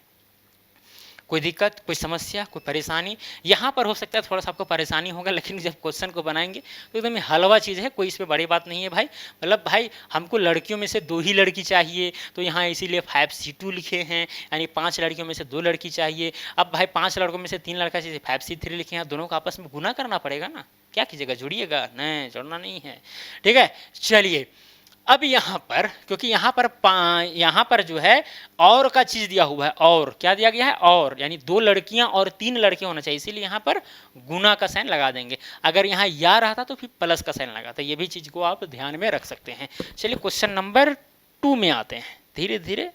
कोई दिक्कत, कोई समस्या, कोई परेशानी? यहाँ पर हो सकता है थोड़ा सा आपको परेशानी होगा, लेकिन जब क्वेश्चन को बनाएंगे तो एकदम हलवा चीज़ है, कोई इसमें बड़ी बात नहीं है भाई। मतलब भाई हमको लड़कियों में से 2 ही लड़की चाहिए, तो यहाँ इसीलिए 5C2 लिखे हैं, यानी 5 लड़कियों में से 2 लड़की चाहिए। अब भाई 5 लड़कों में से 3 लड़का चाहिए, 5C3 लिखे हैं, दोनों को आपस में गुना करना पड़ेगा ना, क्या कीजिएगा, जुड़िएगा, नहीं जोड़ना नहीं है, ठीक है। चलिए अब यहाँ पर, क्योंकि यहाँ पर जो है और का चीज दिया हुआ है, और क्या दिया गया है, और यानी 2 लड़कियां और 3 लड़के होना चाहिए, इसीलिए यहाँ पर गुना का साइन लगा देंगे। अगर यहाँ या रहता तो फिर प्लस का साइन लगाता, ये भी चीज को आप ध्यान में रख सकते हैं। चलिए क्वेश्चन नंबर 2 में आते हैं। धीरे धीरे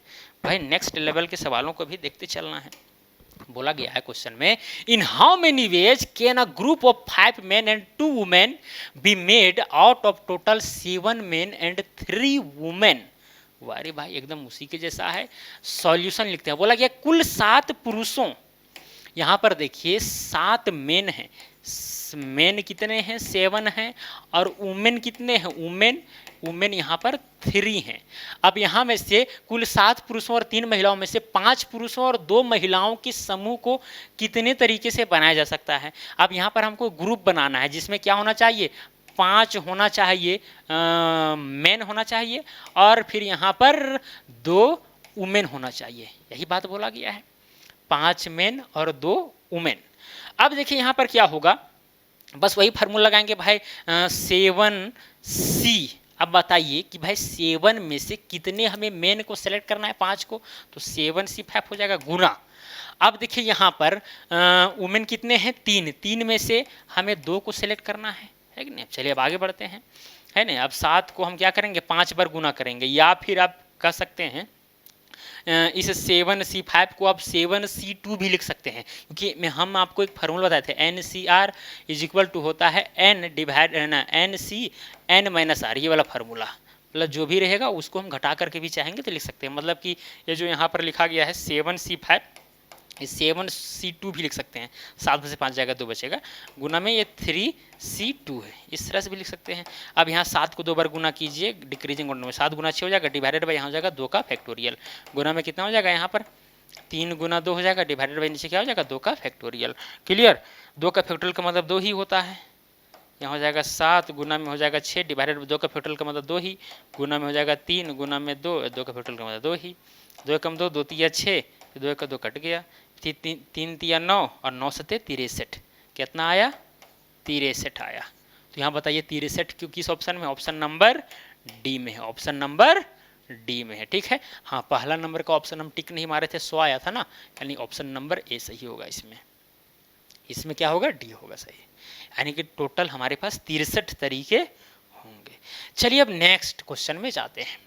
भाई नेक्स्ट लेवल के सवालों को भी देखते चलना है। बोला गया है क्वेश्चन में, in how many ways can a group of 5 men and 2 women be made out of total 7 men and 3 women। वारे भाई एकदम उसी के जैसा है, सॉल्यूशन लिखते हैं। बोला गया कुल 7 पुरुषों, यहाँ पर देखिए 7 मेन हैं, मेन कितने हैं, 7 हैं, और वुमेन कितने हैं, वुमेन यहाँ पर 3 हैं। अब यहाँ में से कुल 7 पुरुषों और 3 महिलाओं में से 5 पुरुषों और 2 महिलाओं के समूह को कितने तरीके से बनाया जा सकता है। अब यहाँ पर हमको ग्रुप बनाना है जिसमें क्या होना चाहिए, 5 होना चाहिए, मेन होना चाहिए, और फिर यहाँ पर 2 वुमेन होना चाहिए, यही बात बोला गया है, 5 मेन और 2 वुमेन। अब देखिए यहाँ पर क्या होगा, बस वही फार्मूला लगाएंगे भाई, 7C। अब बताइए कि भाई 7 में से कितने हमें मेन को सेलेक्ट करना है, 5 को, तो 7C5 हो जाएगा गुना। अब देखिए यहाँ पर वुमेन कितने हैं, 3 में से हमें 2 को सेलेक्ट करना है कि नहीं। चलिए अब आगे बढ़ते हैं, है ना। अब 7 को हम क्या करेंगे, 5 बार गुना करेंगे, या फिर आप कह सकते हैं इस 7C5 को आप 7C2 भी लिख सकते हैं, क्योंकि हम आपको एक फार्मूला बताए थे, NCR इज इक्वल टू होता है N divide NC N minus R, ये वाला फार्मूला। मतलब जो भी रहेगा उसको हम घटा करके भी चाहेंगे तो लिख सकते हैं। मतलब कि ये जो यहाँ पर लिखा गया है 7C5, इस 7C2 भी लिख सकते हैं, 7 में से 5 जाएगा 2 बचेगा, गुना में ये 3C2 है, इस तरह से भी लिख सकते हैं। अब यहाँ 7 को 2 बार गुना कीजिए डिक्रीजिंग ऑर्डर में, 7 गुना 6 हो जाएगा, डिवाइडेड बाई यहाँ हो जाएगा 2 का फैक्टोरियल, गुना में कितना हो जाएगा, यहाँ पर 3 गुना 2 हो जाएगा, डिवाइडेड बाई नीचे क्या हो जाएगा 2 का फैक्टोरियल। क्लियर, 2 का फैक्टोरियल का मतलब 2 ही होता है, यहाँ हो जाएगा 7 गुना में हो जाएगा 6 डिवाइडेड बाई 2 का फैक्टोरियल का मतलब 2 ही, गुना में हो जाएगा 3 गुना में 2 का फैक्टोरियल का मतलब 2 ही, 2 कम 2 2 तिया 6, 2 का 2 कट गया, 3 तिया 9 और 9 सते 63, कितना आया 63 आया। तो यहाँ बताइए 63 क्यों किस ऑप्शन में, ऑप्शन नंबर डी में है, ऑप्शन नंबर डी में है, ठीक है। हाँ पहला नंबर का ऑप्शन हम टिक नहीं मारे थे, 100 आया था ना, यानी ऑप्शन नंबर ए सही होगा। इसमें क्या होगा, डी होगा सही। यानी कि टोटल हमारे पास 63 तरीके होंगे। चलिए अब नेक्स्ट क्वेश्चन में जाते हैं।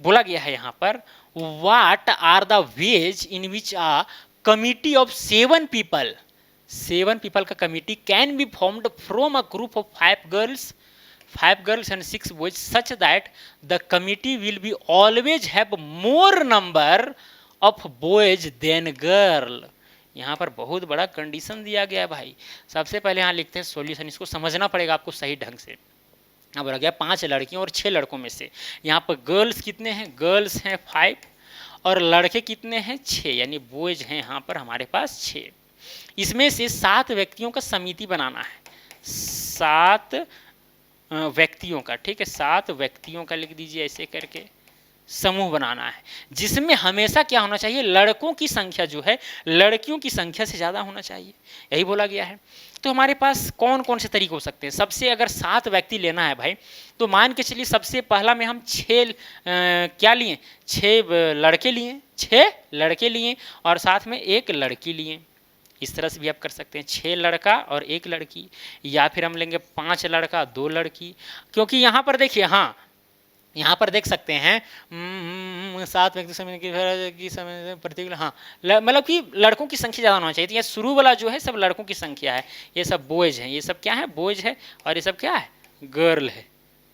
बोला गया है यहाँ पर what are the ways in which a committee of 7 people, 7 people का committee can be formed from a group of 5 girls and 6 boys such that the committee will be always have more number of boys than girl। यहाँ पर बहुत बड़ा condition दिया गया है भाई। सबसे पहले यहाँ लिखते हैं सॉल्यूशन, इसको समझना पड़ेगा आपको सही ढंग से। यहाँ बोला गया 5 लड़कियों और 6 लड़कों में से यहाँ पर गर्ल्स कितने हैं, गर्ल्स हैं 5 और लड़के कितने हैं 6, यानी बॉयज हैं यहाँ पर हमारे पास 6। इसमें से 7 व्यक्तियों का समिति बनाना है, 7 व्यक्तियों का, ठीक है, 7 व्यक्तियों का लिख दीजिए ऐसे करके समूह बनाना है, जिसमें हमेशा क्या होना चाहिए, लड़कों की संख्या जो है लड़कियों की संख्या से ज़्यादा होना चाहिए, यही बोला गया है। तो हमारे पास कौन कौन से तरीके हो सकते हैं। सबसे अगर 7 व्यक्ति लेना है भाई, तो मान के चलिए सबसे पहला में हम 6 क्या लिए, 6 लड़के लिए, 6 लड़के लिए और साथ में 1 लड़की लिए। इस तरह से भी आप कर सकते हैं, 6 लड़का और 1 लड़की, या फिर हम लेंगे 5 लड़का 2 लड़की। क्योंकि यहाँ पर देखिए, हाँ यहाँ पर देख सकते हैं 7 व्यक्ति समय की समय प्रत्येक, हाँ मतलब कि लड़कों की संख्या ज़्यादा होना चाहिए। तो ये शुरू वाला जो है सब लड़कों की संख्या है, ये सब बॉयज हैं, ये सब क्या है, बॉयज है, और ये सब क्या है, गर्ल है।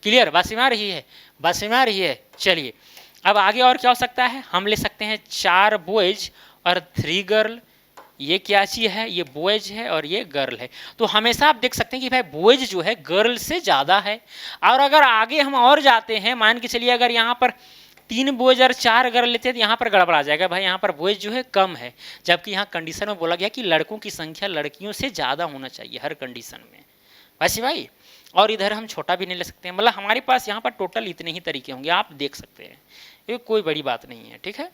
क्लियर, बात समझ आ रही है, बात समझ आ रही है। चलिए अब आगे और क्या हो सकता है, हम ले सकते हैं 4 बॉयज और 3 गर्ल। ये क्या चीज़ है, ये बॉयज है और ये गर्ल है। तो हमेशा आप देख सकते हैं कि भाई बॉयज जो है गर्ल से ज़्यादा है। और अगर आगे हम और जाते हैं, मान के चलिए अगर यहाँ पर 3 बॉयज और 4 गर्ल लेते हैं तो यहाँ पर गड़बड़ा जाएगा भाई, यहाँ पर बॉयज जो है कम है, जबकि यहाँ कंडीशन में बोला गया कि लड़कों की संख्या लड़कियों से ज़्यादा होना चाहिए हर कंडीशन में, वैसे भाई। और इधर हम छोटा भी नहीं ले सकते हैं, मतलब हमारे पास यहाँ पर टोटल इतने ही तरीके होंगे, आप देख सकते हैं, ये कोई बड़ी बात नहीं है, ठीक है,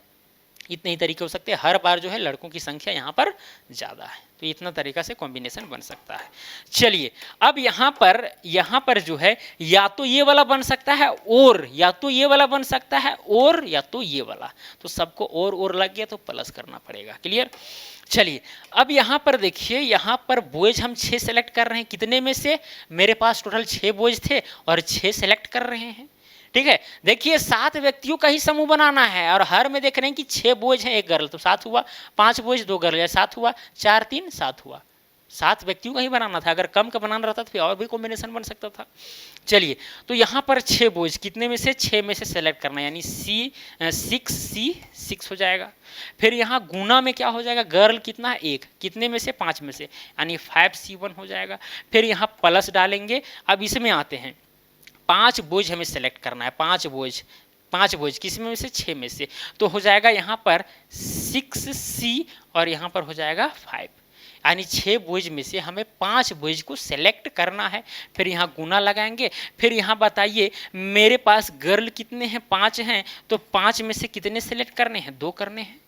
इतने ही तरीके हो सकते हैं। हर बार जो है लड़कों की संख्या यहाँ पर ज़्यादा है, तो इतना तरीका से कॉम्बिनेशन बन सकता है। चलिए अब यहाँ पर जो है या तो ये वाला बन सकता है और या तो ये वाला बन सकता है और या तो ये वाला, तो सबको और लग गया तो प्लस करना पड़ेगा। क्लियर। चलिए अब यहाँ पर देखिए, यहाँ पर बॉयज हम 6 सेलेक्ट कर रहे हैं, कितने में से, मेरे पास टोटल 6 बॉयज थे और 6 सेलेक्ट कर रहे हैं, ठीक है। देखिए 7 व्यक्तियों का ही समूह बनाना है और हर में देख रहे हैं कि 6 बॉयज हैं 1 गर्ल, तो 7 हुआ, 5 बॉयज 2 गर्ल, 7 हुआ, 4 3 7 हुआ। 7 व्यक्तियों का ही बनाना था, अगर कम का बनाना रहता तो फिर और भी कॉम्बिनेशन बन सकता था। चलिए तो यहाँ पर 6 बॉयज, कितने में से, 6 में से सेलेक्ट करना है, यानी C6 हो जाएगा। फिर यहाँ गुना में क्या हो जाएगा, गर्ल कितना, 1, कितने में से, 5 में से, यानी 5C1 हो जाएगा। फिर यहाँ प्लस डालेंगे। अब इसमें आते हैं, 5 बॉयज हमें सेलेक्ट करना है, 5 बॉयज किस में से, 6 में से, तो हो जाएगा यहाँ पर 6C और यहाँ पर हो जाएगा 5, यानी 6 बॉयज में से हमें 5 बॉयज को सेलेक्ट करना है। फिर यहाँ गुना लगाएंगे। फिर यहाँ बताइए मेरे पास गर्ल कितने हैं, 5 हैं, तो 5 में से कितने सेलेक्ट करने हैं, 2 करने हैं,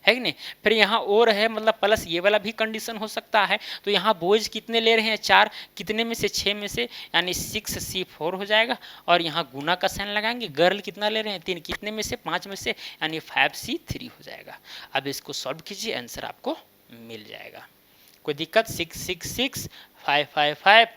है कि नहीं। फिर यहाँ और है, मतलब प्लस ये वाला भी कंडीशन हो सकता है। तो यहाँ बॉयज कितने ले रहे हैं, 4, कितने में से, 6 में से, यानी 6C4 हो जाएगा। और यहाँ गुना का साइन लगाएंगे। गर्ल कितना ले रहे हैं, 3, कितने में से, 5 में से, यानी 5C3 हो जाएगा। अब इसको सॉल्व कीजिए, आंसर आपको मिल जाएगा। कोई दिक्कत, 6 6 6 5 5 5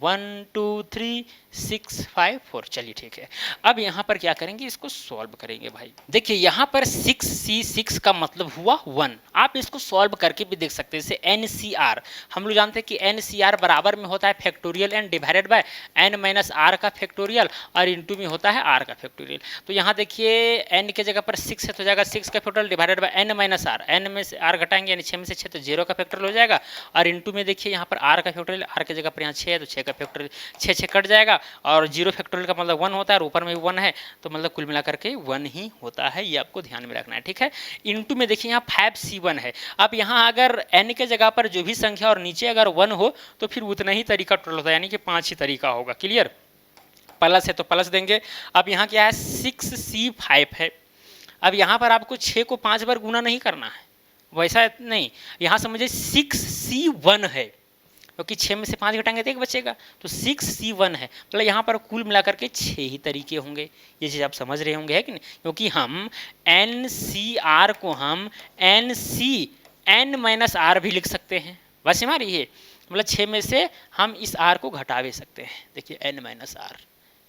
1 2 3 6 5 4। चलिए ठीक है। अब यहाँ पर क्या करेंगे, इसको सॉल्व करेंगे भाई। देखिए यहाँ पर 6C6 का मतलब हुआ 1। आप इसको सॉल्व करके भी देख सकते हैं, जैसे NCR, हम लोग जानते हैं कि NCR बराबर में होता है factorial and divided by n-r का फैक्टोरियल और इंटू में होता है r का फैक्टोरियल। तो यहाँ देखिए n के जगह पर 6 है तो जाएगा 6 का factorial divided bye n-r, n में से r घटाएंगे यानी 6 में से 6 तो 0 का फैक्टोरियल हो जाएगा। और इंटू में देखिए यहाँ पर r का फैक्टोरियल, r के जगह पर यहाँ 6 है तो 6 का फैक्टोरियल, 6 6 कट जाएगा और 0 फैक्टोरियल का मतलब 1 होता है और ऊपर में भी 1 है, तो मतलब कुल मिलाकर के 1 ही होता है। ये आपको ध्यान में रखना है, ठीक है। इंटू में देखिए यहाँ 5C1 है। अब यहाँ अगर n के जगह पर जो भी संख्या और नीचे अगर 1 हो तो फिर उतना ही तरीका टोटल होता है, यानी कि 5 ही तरीका होगा। क्लियर। प्लस है तो प्लस देंगे। अब यहाँ क्या है, 6C5 है। अब यहाँ पर आपको 6 को 5 बार गुना नहीं करना है, वैसा नहीं, यहाँ समझिए 6C1 है, क्योंकि 6 में से 5 घटाएंगे तो 1 बचेगा, तो 6C1 है। मतलब यहाँ पर कुल मिलाकर के 6 ही तरीके होंगे। ये चीज़ आप समझ रहे होंगे, है कि नहीं, क्योंकि हम NCR को हम n-r भी लिख सकते हैं, बस हमारी ये मतलब 6 में से हम इस r को घटा भी सकते हैं। देखिए n माइनस आर,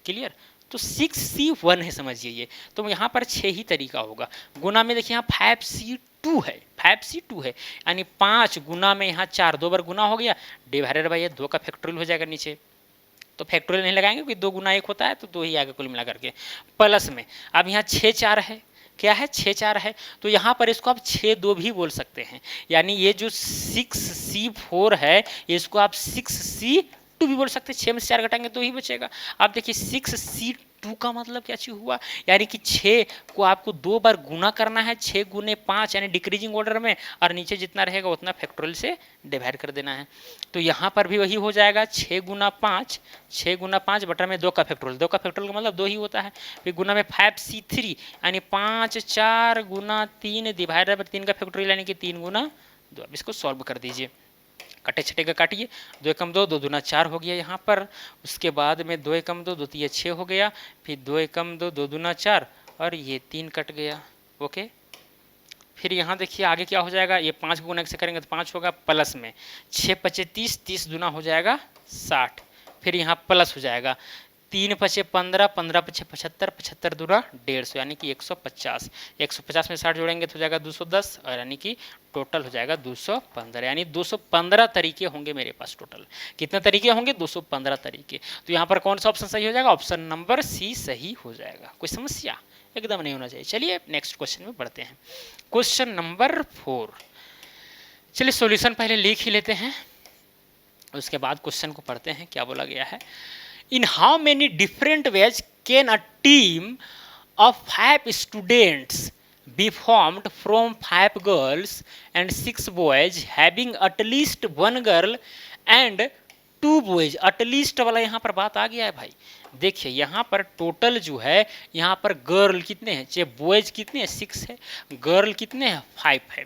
क्लियर। तो 6c1 है, समझिए ये। तो यहाँ पर 6 ही तरीका होगा। गुना में देखिए यहाँ 5c2 है, 5c2 है, यानी 5 गुना में यहाँ 4, 2 बार गुना हो गया, डिवाइडेड बाई 2 का फैक्टोरियल हो जाएगा नीचे। तो फैक्टोरियल नहीं लगाएंगे क्योंकि 2 गुना 1 होता है, तो 2 ही आगे कुल मिला करके। प्लस में अब यहाँ 6 4 है, क्या है 6 4 है, तो यहाँ पर इसको आप 6 2 भी बोल सकते हैं। यानी ये जो 6c4 है इसको आप 6c2 भी बोल सकते हैं। 6 में से 4 घटाएंगे तो ही बचेगा। आप देखिए 6c2 का मतलब क्या चीज हुआ, यानी कि 6 को आपको 2 बार गुना करना है, 6 गुने 5 यानी डिक्रीजिंग ऑर्डर में, और नीचे जितना रहेगा उतना फैक्टोरियल से डिवाइड कर देना है। तो यहाँ पर भी वही हो जाएगा, 6 गुना 5, 6 गुना 5 बटा में 2 का फैक्टोरियल, 2 का फैक्टोरियल का मतलब 2 ही होता है। फिर गुना में 5c3 यानी 5 4 गुना 3 डिवाइडेड बाई 3 का फैक्टोरियल यानी कि 3 गुना 2। अब इसको सॉल्व कर दीजिए, कटे छटे का काटिए, 2 एकम 2, 2 दूना 4 हो गया यहाँ पर। उसके बाद में 2 एकम 2, 2 तिया 6 हो गया, फिर 2 एकम 2, 2 दूना 4, और ये 3 कट गया। ओके, फिर यहाँ देखिए आगे क्या हो जाएगा, ये 5 गुना से करेंगे तो 5 होगा, प्लस में 6 पचे 30, 30 दूना हो जाएगा 60, फिर यहाँ प्लस हो जाएगा 3 पचे 15, 15 पचे 75, 75 दूना 150 यानी कि 150, 150 में 60 जोड़ेंगे तो हो जाएगा 210, और यानी कि टोटल हो जाएगा 215, यानी 215 तरीके होंगे मेरे पास टोटल। कितने तरीके होंगे, 215 तरीके। तो यहाँ पर कौन सा ऑप्शन सही हो जाएगा, ऑप्शन नंबर सी सही हो जाएगा। कोई समस्या एकदम नहीं होना चाहिए। चलिए नेक्स्ट क्वेश्चन में बढ़ते हैं, क्वेश्चन नंबर 4। चलिए सॉल्यूशन पहले लिख ही लेते हैं, उसके बाद क्वेश्चन को पढ़ते हैं क्या बोला गया है। In how many different ways can a team of 5 students be formed from 5 girls and 6 boys having at least 1 girl and 2 boys? at least वाला यहाँ पर बात आ गया है भाई। देखिए यहाँ पर टोटल जो है, यहाँ पर गर्ल कितने हैं, चाहे बॉयज कितने हैं 6 है, गर्ल कितने हैं 5 है।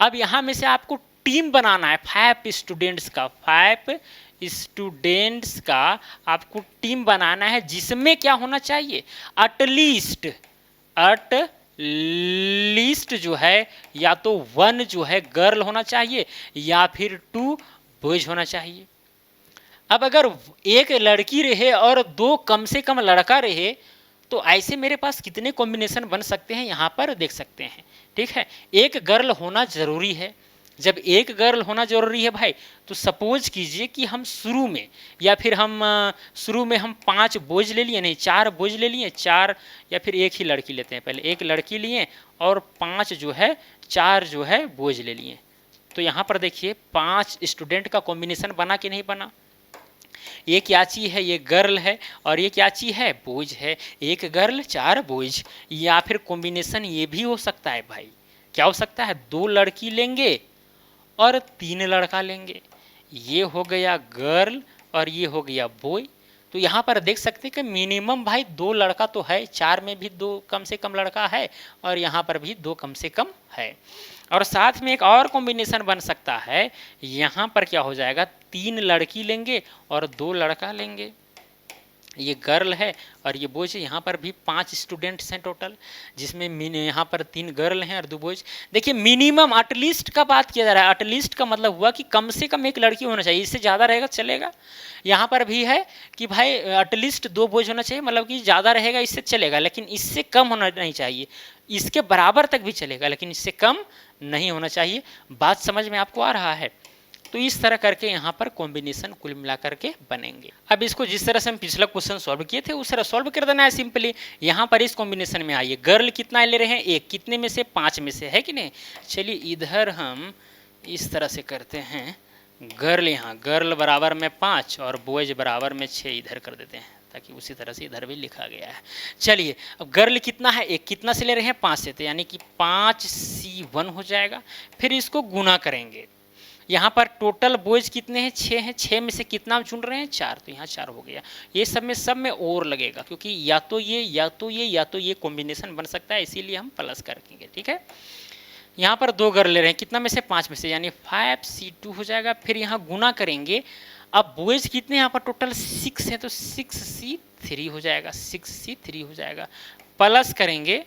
अब यहाँ में से आपको टीम बनाना है 5 स्टूडेंट्स का, 5 स्टूडेंट्स का आपको टीम बनाना है, जिसमें क्या होना चाहिए, अटलीस्ट जो है या तो 1 जो है गर्ल होना चाहिए या फिर 2 बॉयज होना चाहिए। अब अगर 1 लड़की रहे और 2 कम से कम लड़का रहे तो ऐसे मेरे पास कितने कॉम्बिनेशन बन सकते हैं यहाँ पर देख सकते हैं। ठीक है, 1 गर्ल होना जरूरी है। जब 1 गर्ल होना जरूरी है भाई, तो सपोज कीजिए कि हम शुरू में या फिर हम शुरू में हम 5 बॉयज ले लिए, नहीं 4 बॉयज ले लिए, 4 या फिर 1 ही लड़की लेते हैं, पहले 1 लड़की लिए और 5 जो है 4 जो है बॉयज ले लिए। तो यहाँ पर देखिए 5 स्टूडेंट का कॉम्बिनेशन बना कि नहीं बना। ये क्या चीज़ है, ये गर्ल है, और ये क्या चीज़ है, बॉयज है। 1 गर्ल 4 बॉयज, या फिर कॉम्बिनेशन ये भी हो सकता है भाई, क्या हो सकता है, 2 लड़की लेंगे और 3 लड़का लेंगे। ये हो गया गर्ल और ये हो गया बॉय। तो यहाँ पर देख सकते हैं कि मिनिमम भाई 2 लड़का तो है, 4 में भी 2 कम से कम लड़का है और यहाँ पर भी 2 कम से कम है। और साथ में एक और कॉम्बिनेशन बन सकता है, यहाँ पर क्या हो जाएगा, 3 लड़की लेंगे और 2 लड़का लेंगे। ये गर्ल है और ये बॉयज है। यहाँ पर भी 5 स्टूडेंट्स हैं टोटल, जिसमें यहाँ पर 3 गर्ल हैं और 2 बॉयज। देखिए मिनिमम एटलीस्ट का बात किया जा रहा है। एटलीस्ट का मतलब हुआ कि कम से कम 1 लड़की होना चाहिए, इससे ज़्यादा रहेगा चलेगा। यहाँ पर भी है कि भाई एटलीस्ट 2 बॉयज होना चाहिए, मतलब कि ज़्यादा रहेगा इससे चलेगा, लेकिन इससे कम होना नहीं चाहिए। इसके बराबर तक भी चलेगा लेकिन इससे कम नहीं होना चाहिए। बात समझ में आपको आ रहा है। तो इस तरह करके यहाँ पर कॉम्बिनेशन कुल मिला करके बनेंगे। अब इसको जिस तरह से हम पिछला क्वेश्चन सॉल्व किए थे उस तरह सॉल्व कर देना है सिंपली। यहाँ पर इस कॉम्बिनेशन में आइए, गर्ल कितना ले रहे हैं, 1, कितने में से, 5 में से, है कि नहीं। चलिए इधर हम इस तरह से करते हैं, गर्ल यहाँ गर्ल बराबर में 5 और बॉयज बराबर में 6 इधर कर देते हैं, ताकि उसी तरह से इधर भी लिखा गया है। चलिए अब गर्ल कितना है, 1, कितना से ले रहे हैं, 5 से, तो यानी कि 5c1 हो जाएगा। फिर इसको गुना करेंगे। यहाँ पर टोटल बॉयज कितने हैं, 6 हैं, 6 में से कितना हम चुन रहे हैं, 4, तो यहाँ 4 हो गया। ये सब में और लगेगा, क्योंकि या तो ये या तो ये या तो ये कॉम्बिनेशन बन सकता है, इसीलिए हम प्लस करेंगे। ठीक है, यहाँ पर 2 गर्ल ले रहे हैं, कितना में से, 5 में से, यानी 5c2 हो जाएगा। फिर यहाँ गुना करेंगे। अब बॉयज कितने यहाँ पर टोटल 6 हैं, तो 6c3 हो जाएगा, 6c3 हो जाएगा। प्लस करेंगे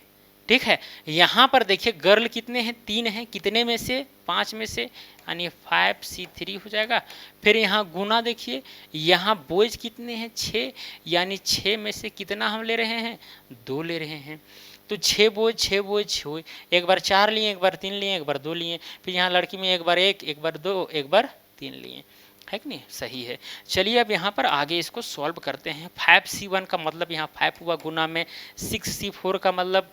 ठीक है। यहाँ पर देखिए गर्ल कितने हैं, 3 हैं, कितने में से, 5 में से, यानी 5C3 हो जाएगा। फिर यहाँ गुना देखिए, यहाँ बॉयज कितने हैं, 6, यानी 6 में से कितना हम ले रहे हैं, 2 ले रहे हैं। तो 6 बॉयज 6 बॉयज 6, एक बार 4 लिए, एक बार 3 लिए, एक बार 2 लिए। फिर यहाँ लड़की में एक बार 1, एक बार 2, एक बार 3 लिए, है कि नहीं, सही है। चलिए अब यहाँ पर आगे इसको सॉल्व करते हैं। 5C1 का मतलब यहाँ 5 हुआ, गुना में 6C4 का मतलब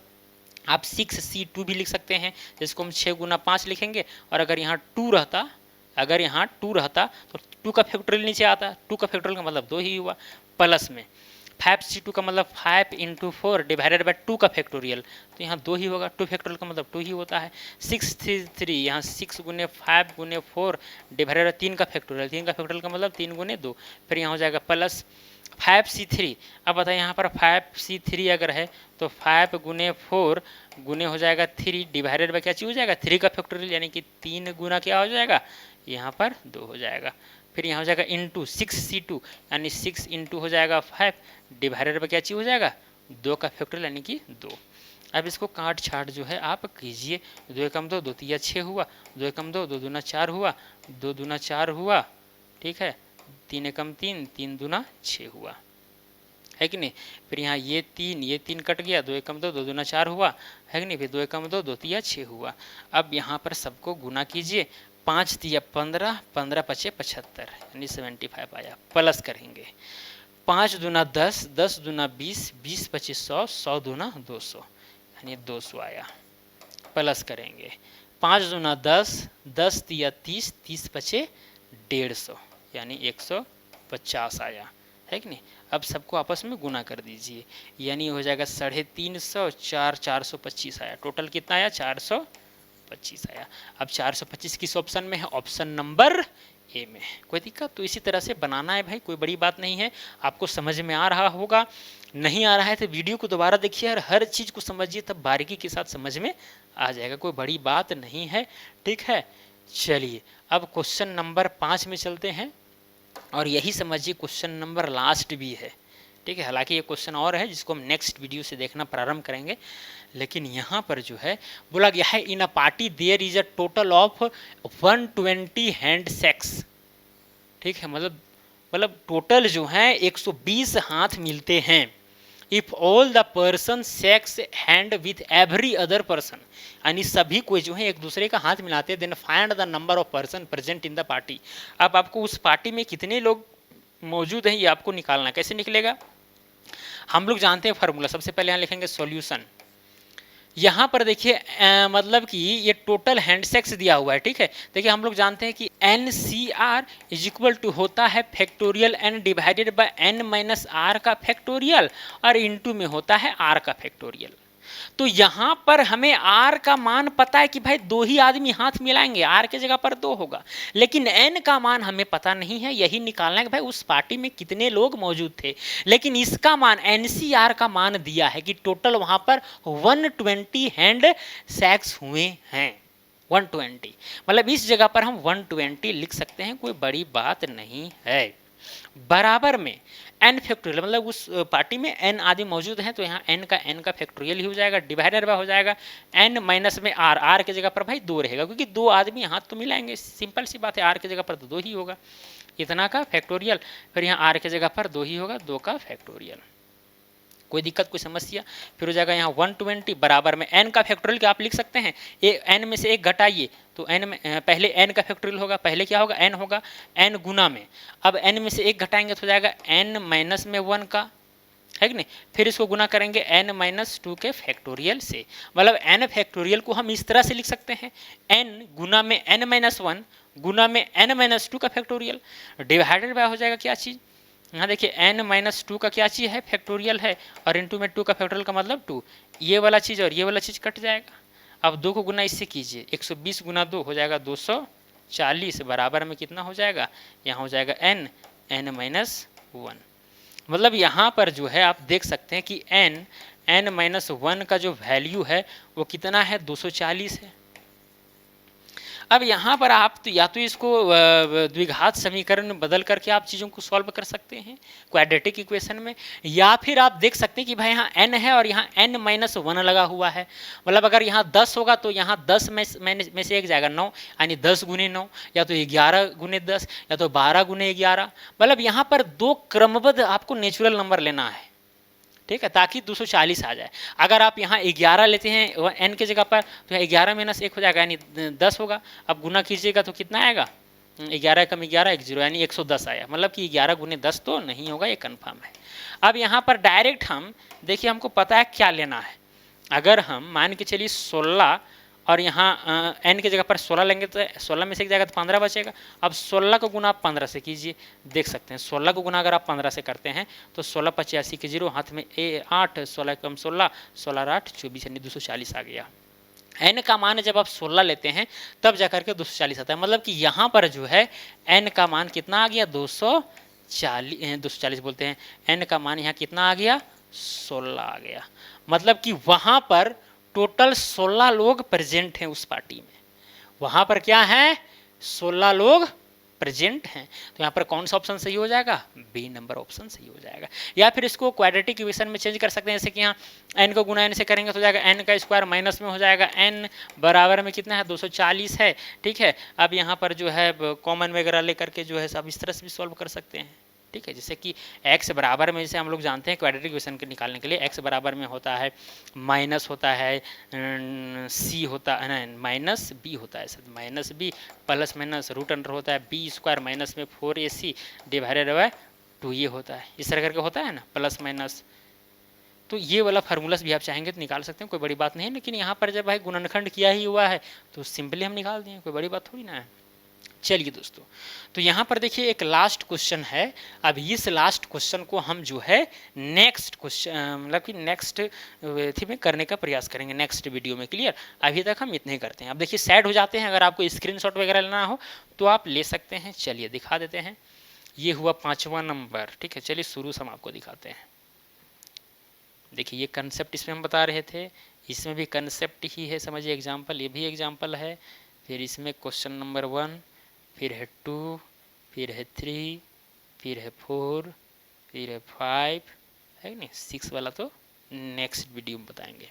आप 6C2 भी लिख सकते हैं, जिसको हम 6 गुना 5 लिखेंगे। और अगर यहाँ 2 रहता, अगर यहाँ 2 रहता तो 2 का फैक्टोरियल नीचे आता, 2 का फैक्टोरियल का मतलब 2 ही हुआ। प्लस में 5C2 का मतलब 5 × 4 डिवाइडेड बाय 2 का फैक्टोरियल, तो यहाँ 2 ही होगा, 2 फैक्टोरियल का मतलब 2 ही होता है। 6×3 यहाँ 6 गुने 5 गुने 4 डिवाइडेड बाय 3 का फैक्टोरियल, 3 का फैक्टोरियल का मतलब 3 गुने 2, फिर यहाँ हो जाएगा प्लस 5C3। अब बताइए यहाँ पर 5C3 अगर है तो 5 गुने 4 गुने हो जाएगा 3 डिवाइडेड बाय क्या चीज़ हो जाएगा, 3 का फैक्टोरियल, यानी कि 3 गुना क्या हो जाएगा, यहाँ पर 2 हो जाएगा। फिर यहाँ हो जाएगा इंटू 6C2, यानी 6 इंटू हो जाएगा 5 डिवाइडेड बाय क्या चीज़ हो जाएगा, 2 का फैक्टोरियल, यानी कि 2। अब इसको काट छाट जो है आप कीजिए। 2 एकम 2, 2 तिया 6 हुआ, 2 एकम 2, 2 दूना 4 हुआ, 2 दूना 4 हुआ, ठीक है। 3 एकम 3, 3 दूना 6 हुआ, है कि नहीं। फिर यहाँ ये 3 कट गया, 2 एकम 2, 2 दूना 4 हुआ, है कि नहीं। फिर 2 एकम 2, 2 तिया 6 हुआ। अब यहाँ पर सबको गुना कीजिए, 5 तिया 15, 15 पचे 75, यानी 75 आया। प्लस करेंगे, 5 दूना 10, 10 दूना 20, 20 पचे 100, 100 दूना 200, यानी 200 आया। प्लस करेंगे, 5 दूना 10, 10 तिया 30, 30 पचे 150, यानी 150 आया, है कि नहीं। अब सबको आपस में गुना कर दीजिए, यानी हो जाएगा 350, 4 425 आया। टोटल कितना आया, 425 आया। अब 425 किस ऑप्शन में है, ऑप्शन नंबर ए में। कोई दिक्कत, तो इसी तरह से बनाना है भाई, कोई बड़ी बात नहीं है। आपको समझ में आ रहा होगा, नहीं आ रहा है तो वीडियो को दोबारा देखिए और हर चीज़ को समझिए, तब बारीकी के साथ समझ में आ जाएगा, कोई बड़ी बात नहीं है, ठीक है। चलिए अब क्वेश्चन नंबर 5 में चलते हैं, और यही समझिए क्वेश्चन नंबर लास्ट भी है, ठीक है। हालांकि ये क्वेश्चन और है जिसको हम नेक्स्ट वीडियो से देखना प्रारंभ करेंगे, लेकिन यहाँ पर जो है बोला गया है, in a party there is a total of 120 handshakes, ठीक है। मतलब टोटल जो है 120 हाथ मिलते हैं। If all the person sex hand with every other person, यानी सभी कोई जो है एक दूसरे का हाथ मिलाते हैं, then find the number of person present in the party. अब आपको उस पार्टी में कितने लोग मौजूद हैं ये आपको निकालना है। कैसे निकलेगा, हम लोग जानते हैं फार्मूला। सबसे पहले यहाँ लिखेंगे सॉल्यूशन। यहाँ पर देखिए मतलब कि ये टोटल हैंडसेक्स दिया हुआ है, ठीक है। देखिए हम लोग जानते हैं कि NCR इज इक्वल टू होता है factorial n divided by n minus r का फैक्टोरियल, और इनटू में होता है r का फैक्टोरियल। तो यहाँ पर हमें r का मान पता है कि भाई 2 ही आदमी हाथ मिलाएंगे, r के जगह पर 2 होगा, लेकिन n का मान हमें पता नहीं है। यही निकालना है कि भाई उस पार्टी में कितने लोग मौजूद थे, लेकिन इसका मान NCR का मान दिया है कि टोटल वहाँ पर 120 हैंड सेक्स हुए हैं। 120 मतलब इस जगह पर हम 120 लिख सकते हैं, कोई बड़ी बात नहीं है। बराबर में n फैक्टोरियल, मतलब उस पार्टी में n आदमी मौजूद हैं, तो यहाँ n का फैक्टोरियल ही हो जाएगा, डिवाइडेड बाय हो जाएगा n माइनस में r के जगह पर भाई 2 रहेगा, क्योंकि 2 आदमी हाथ तो मिलाएंगे, सिंपल सी बात है। r के जगह पर तो 2 ही होगा, इतना का फैक्टोरियल। फिर यहाँ r के जगह पर 2 ही होगा, 2 का फैक्टोरियल। कोई दिक्कत, कोई समस्या। फिर हो जाएगा यहाँ 120 बराबर में n का फैक्टोरियल क्या आप लिख सकते हैं, n में से 1 घटाइए तो n में पहले n का फैक्टोरियल होगा, पहले क्या होगा, n होगा, n गुना में। अब n में से 1 घटाएंगे तो हो जाएगा n माइनस में 1 का, है कि नहीं। फिर इसको गुना करेंगे n माइनस 2 के फैक्टोरियल से, मतलब n फैक्टोरियल को हम इस तरह से लिख सकते हैं, n गुना में n माइनस 1 गुना में n माइनस 2 का फैक्टोरियल, डिवाइडेड बाय हो जाएगा क्या चीज़, यहाँ देखिए n माइनस 2 का क्या चीज़ है, फैक्टोरियल है, और इंटू में 2 का फैक्टोरियल का मतलब 2, ये वाला चीज़ और ये वाला चीज़ कट जाएगा। अब 2 को गुना इससे कीजिए, 120 गुना 2 हो जाएगा 240, बराबर में कितना हो जाएगा, यहाँ हो जाएगा n माइनस 1। मतलब यहाँ पर जो है आप देख सकते हैं कि n माइनस 1 का जो वैल्यू है वो कितना है, 240 है। अब यहाँ पर आप तो या तो इसको द्विघात समीकरण में बदल करके आप चीज़ों को सॉल्व कर सकते हैं क्वाड्रेटिक इक्वेशन में, या फिर आप देख सकते हैं कि भाई यहाँ n है और यहाँ n-1 लगा हुआ है, मतलब अगर यहाँ 10 होगा तो यहाँ 10 में से एक जाएगा 9, यानी 10 गुने 9, या तो 11 गुने 10, या तो 12 गुने 11, मतलब यहाँ पर दो क्रमबद्ध आपको नेचुरल नंबर लेना है, ठीक है, ताकि 240 आ जाए। अगर आप यहाँ 11 लेते हैं n की जगह पर तो 11 - 1 हो जाएगा, यानी 10 होगा। अब गुना कीजिएगा तो कितना आएगा, 11 कम 11 एक 0, यानी 110 आया, मतलब कि 11 गुने 10 तो नहीं होगा, ये कन्फर्म है। अब यहाँ पर डायरेक्ट हम देखिए, हमको पता है क्या लेना है। अगर हम मान के चलिए 16 और यहाँ n की जगह पर 16 लेंगे तो 16 में से एक जाएगा तो 15 बचेगा। अब 16 को गुना आप 15 से कीजिए, देख सकते हैं 16 को गुना अगर आप 15 से करते हैं तो 16 85 के 0, हाथ में 8, 16 कम 16, 16 8 24, यानी 240 आ गया। n का मान जब आप 16 लेते हैं तब जाकर के 240 आता है, मतलब कि यहाँ पर जो है n का मान कितना आ गया, 240 बोलते हैं, n का मान यहाँ कितना आ गया, 16 आ गया। मतलब कि वहाँ पर टोटल 16 लोग प्रेजेंट हैं उस पार्टी में, वहाँ पर क्या है, 16 लोग प्रेजेंट हैं। तो यहाँ पर कौन सा ऑप्शन सही हो जाएगा, बी नंबर ऑप्शन सही हो जाएगा। या फिर इसको क्वाड्रेटिक इक्वेशन में चेंज कर सकते हैं, जैसे कि यहाँ n को गुना n से करेंगे तो जाएगा n का स्क्वायर माइनस में हो जाएगा, n बराबर में कितना है, 240 है, ठीक है। अब यहाँ पर जो है कॉमन वगैरह लेकर के जो है सब इस तरह से भी सॉल्व कर सकते हैं, ठीक है। जैसे कि x बराबर में, जैसे हम लोग जानते हैं क्वाड्रेटिक इक्वेशन के निकालने के लिए x बराबर में होता है माइनस होता है c होता है माइनस b होता है, minus b plus minus root under होता है b स्क्वायर माइनस में 4ac डिवाइडेड बाय 2a होता है, इस तरह करके होता है ना, प्लस माइनस। तो ये वाला फार्मूलास भी आप चाहेंगे तो निकाल सकते हैं, कोई बड़ी बात नहीं है। लेकिन यहाँ पर जब भाई गुणनखंड किया ही हुआ है तो सिंपली हम निकाल दें, कोई बड़ी बात थोड़ी ना है। चलिए दोस्तों, तो यहाँ पर देखिए एक लास्ट क्वेश्चन है। अब इस लास्ट क्वेश्चन को हम जो है नेक्स्ट क्वेश्चन मतलब कि नेक्स्ट थी में करने का प्रयास करेंगे नेक्स्ट वीडियो में, क्लियर। अभी तक हम इतने ही करते हैं। अब देखिए सेट हो जाते हैं, अगर आपको स्क्रीनशॉट वगैरह लेना हो तो आप ले सकते हैं। चलिए दिखा देते हैं, ये हुआ 5वां नंबर, ठीक है। चलिए शुरू से हम आपको दिखाते हैं। देखिए ये कंसेप्ट इसमें हम बता रहे थे, इसमें भी कंसेप्ट ही है, समझिए एग्जाम्पल, ये भी एग्जाम्पल है। फिर इसमें क्वेश्चन नंबर 1, फिर है 2, फिर है 3, फिर है 4, फिर है 5, है नहीं 6 वाला तो नेक्स्ट वीडियो में बताएंगे।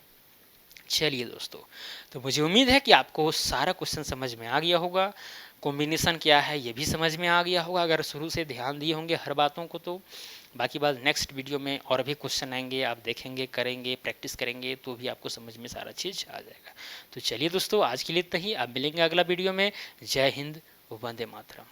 चलिए दोस्तों, तो मुझे उम्मीद है कि आपको सारा क्वेश्चन समझ में आ गया होगा, कॉम्बिनेशन क्या है ये भी समझ में आ गया होगा अगर शुरू से ध्यान दिए होंगे हर बातों को। तो बाकी बात नेक्स्ट वीडियो में और भी क्वेश्चन आएंगे, आप देखेंगे, करेंगे, प्रैक्टिस करेंगे तो भी आपको समझ में सारा चीज़ आ जाएगा। तो चलिए दोस्तों, आज के लिए इतना ही, आप मिलेंगे अगला वीडियो में। जय हिंद, वंदे मातरम।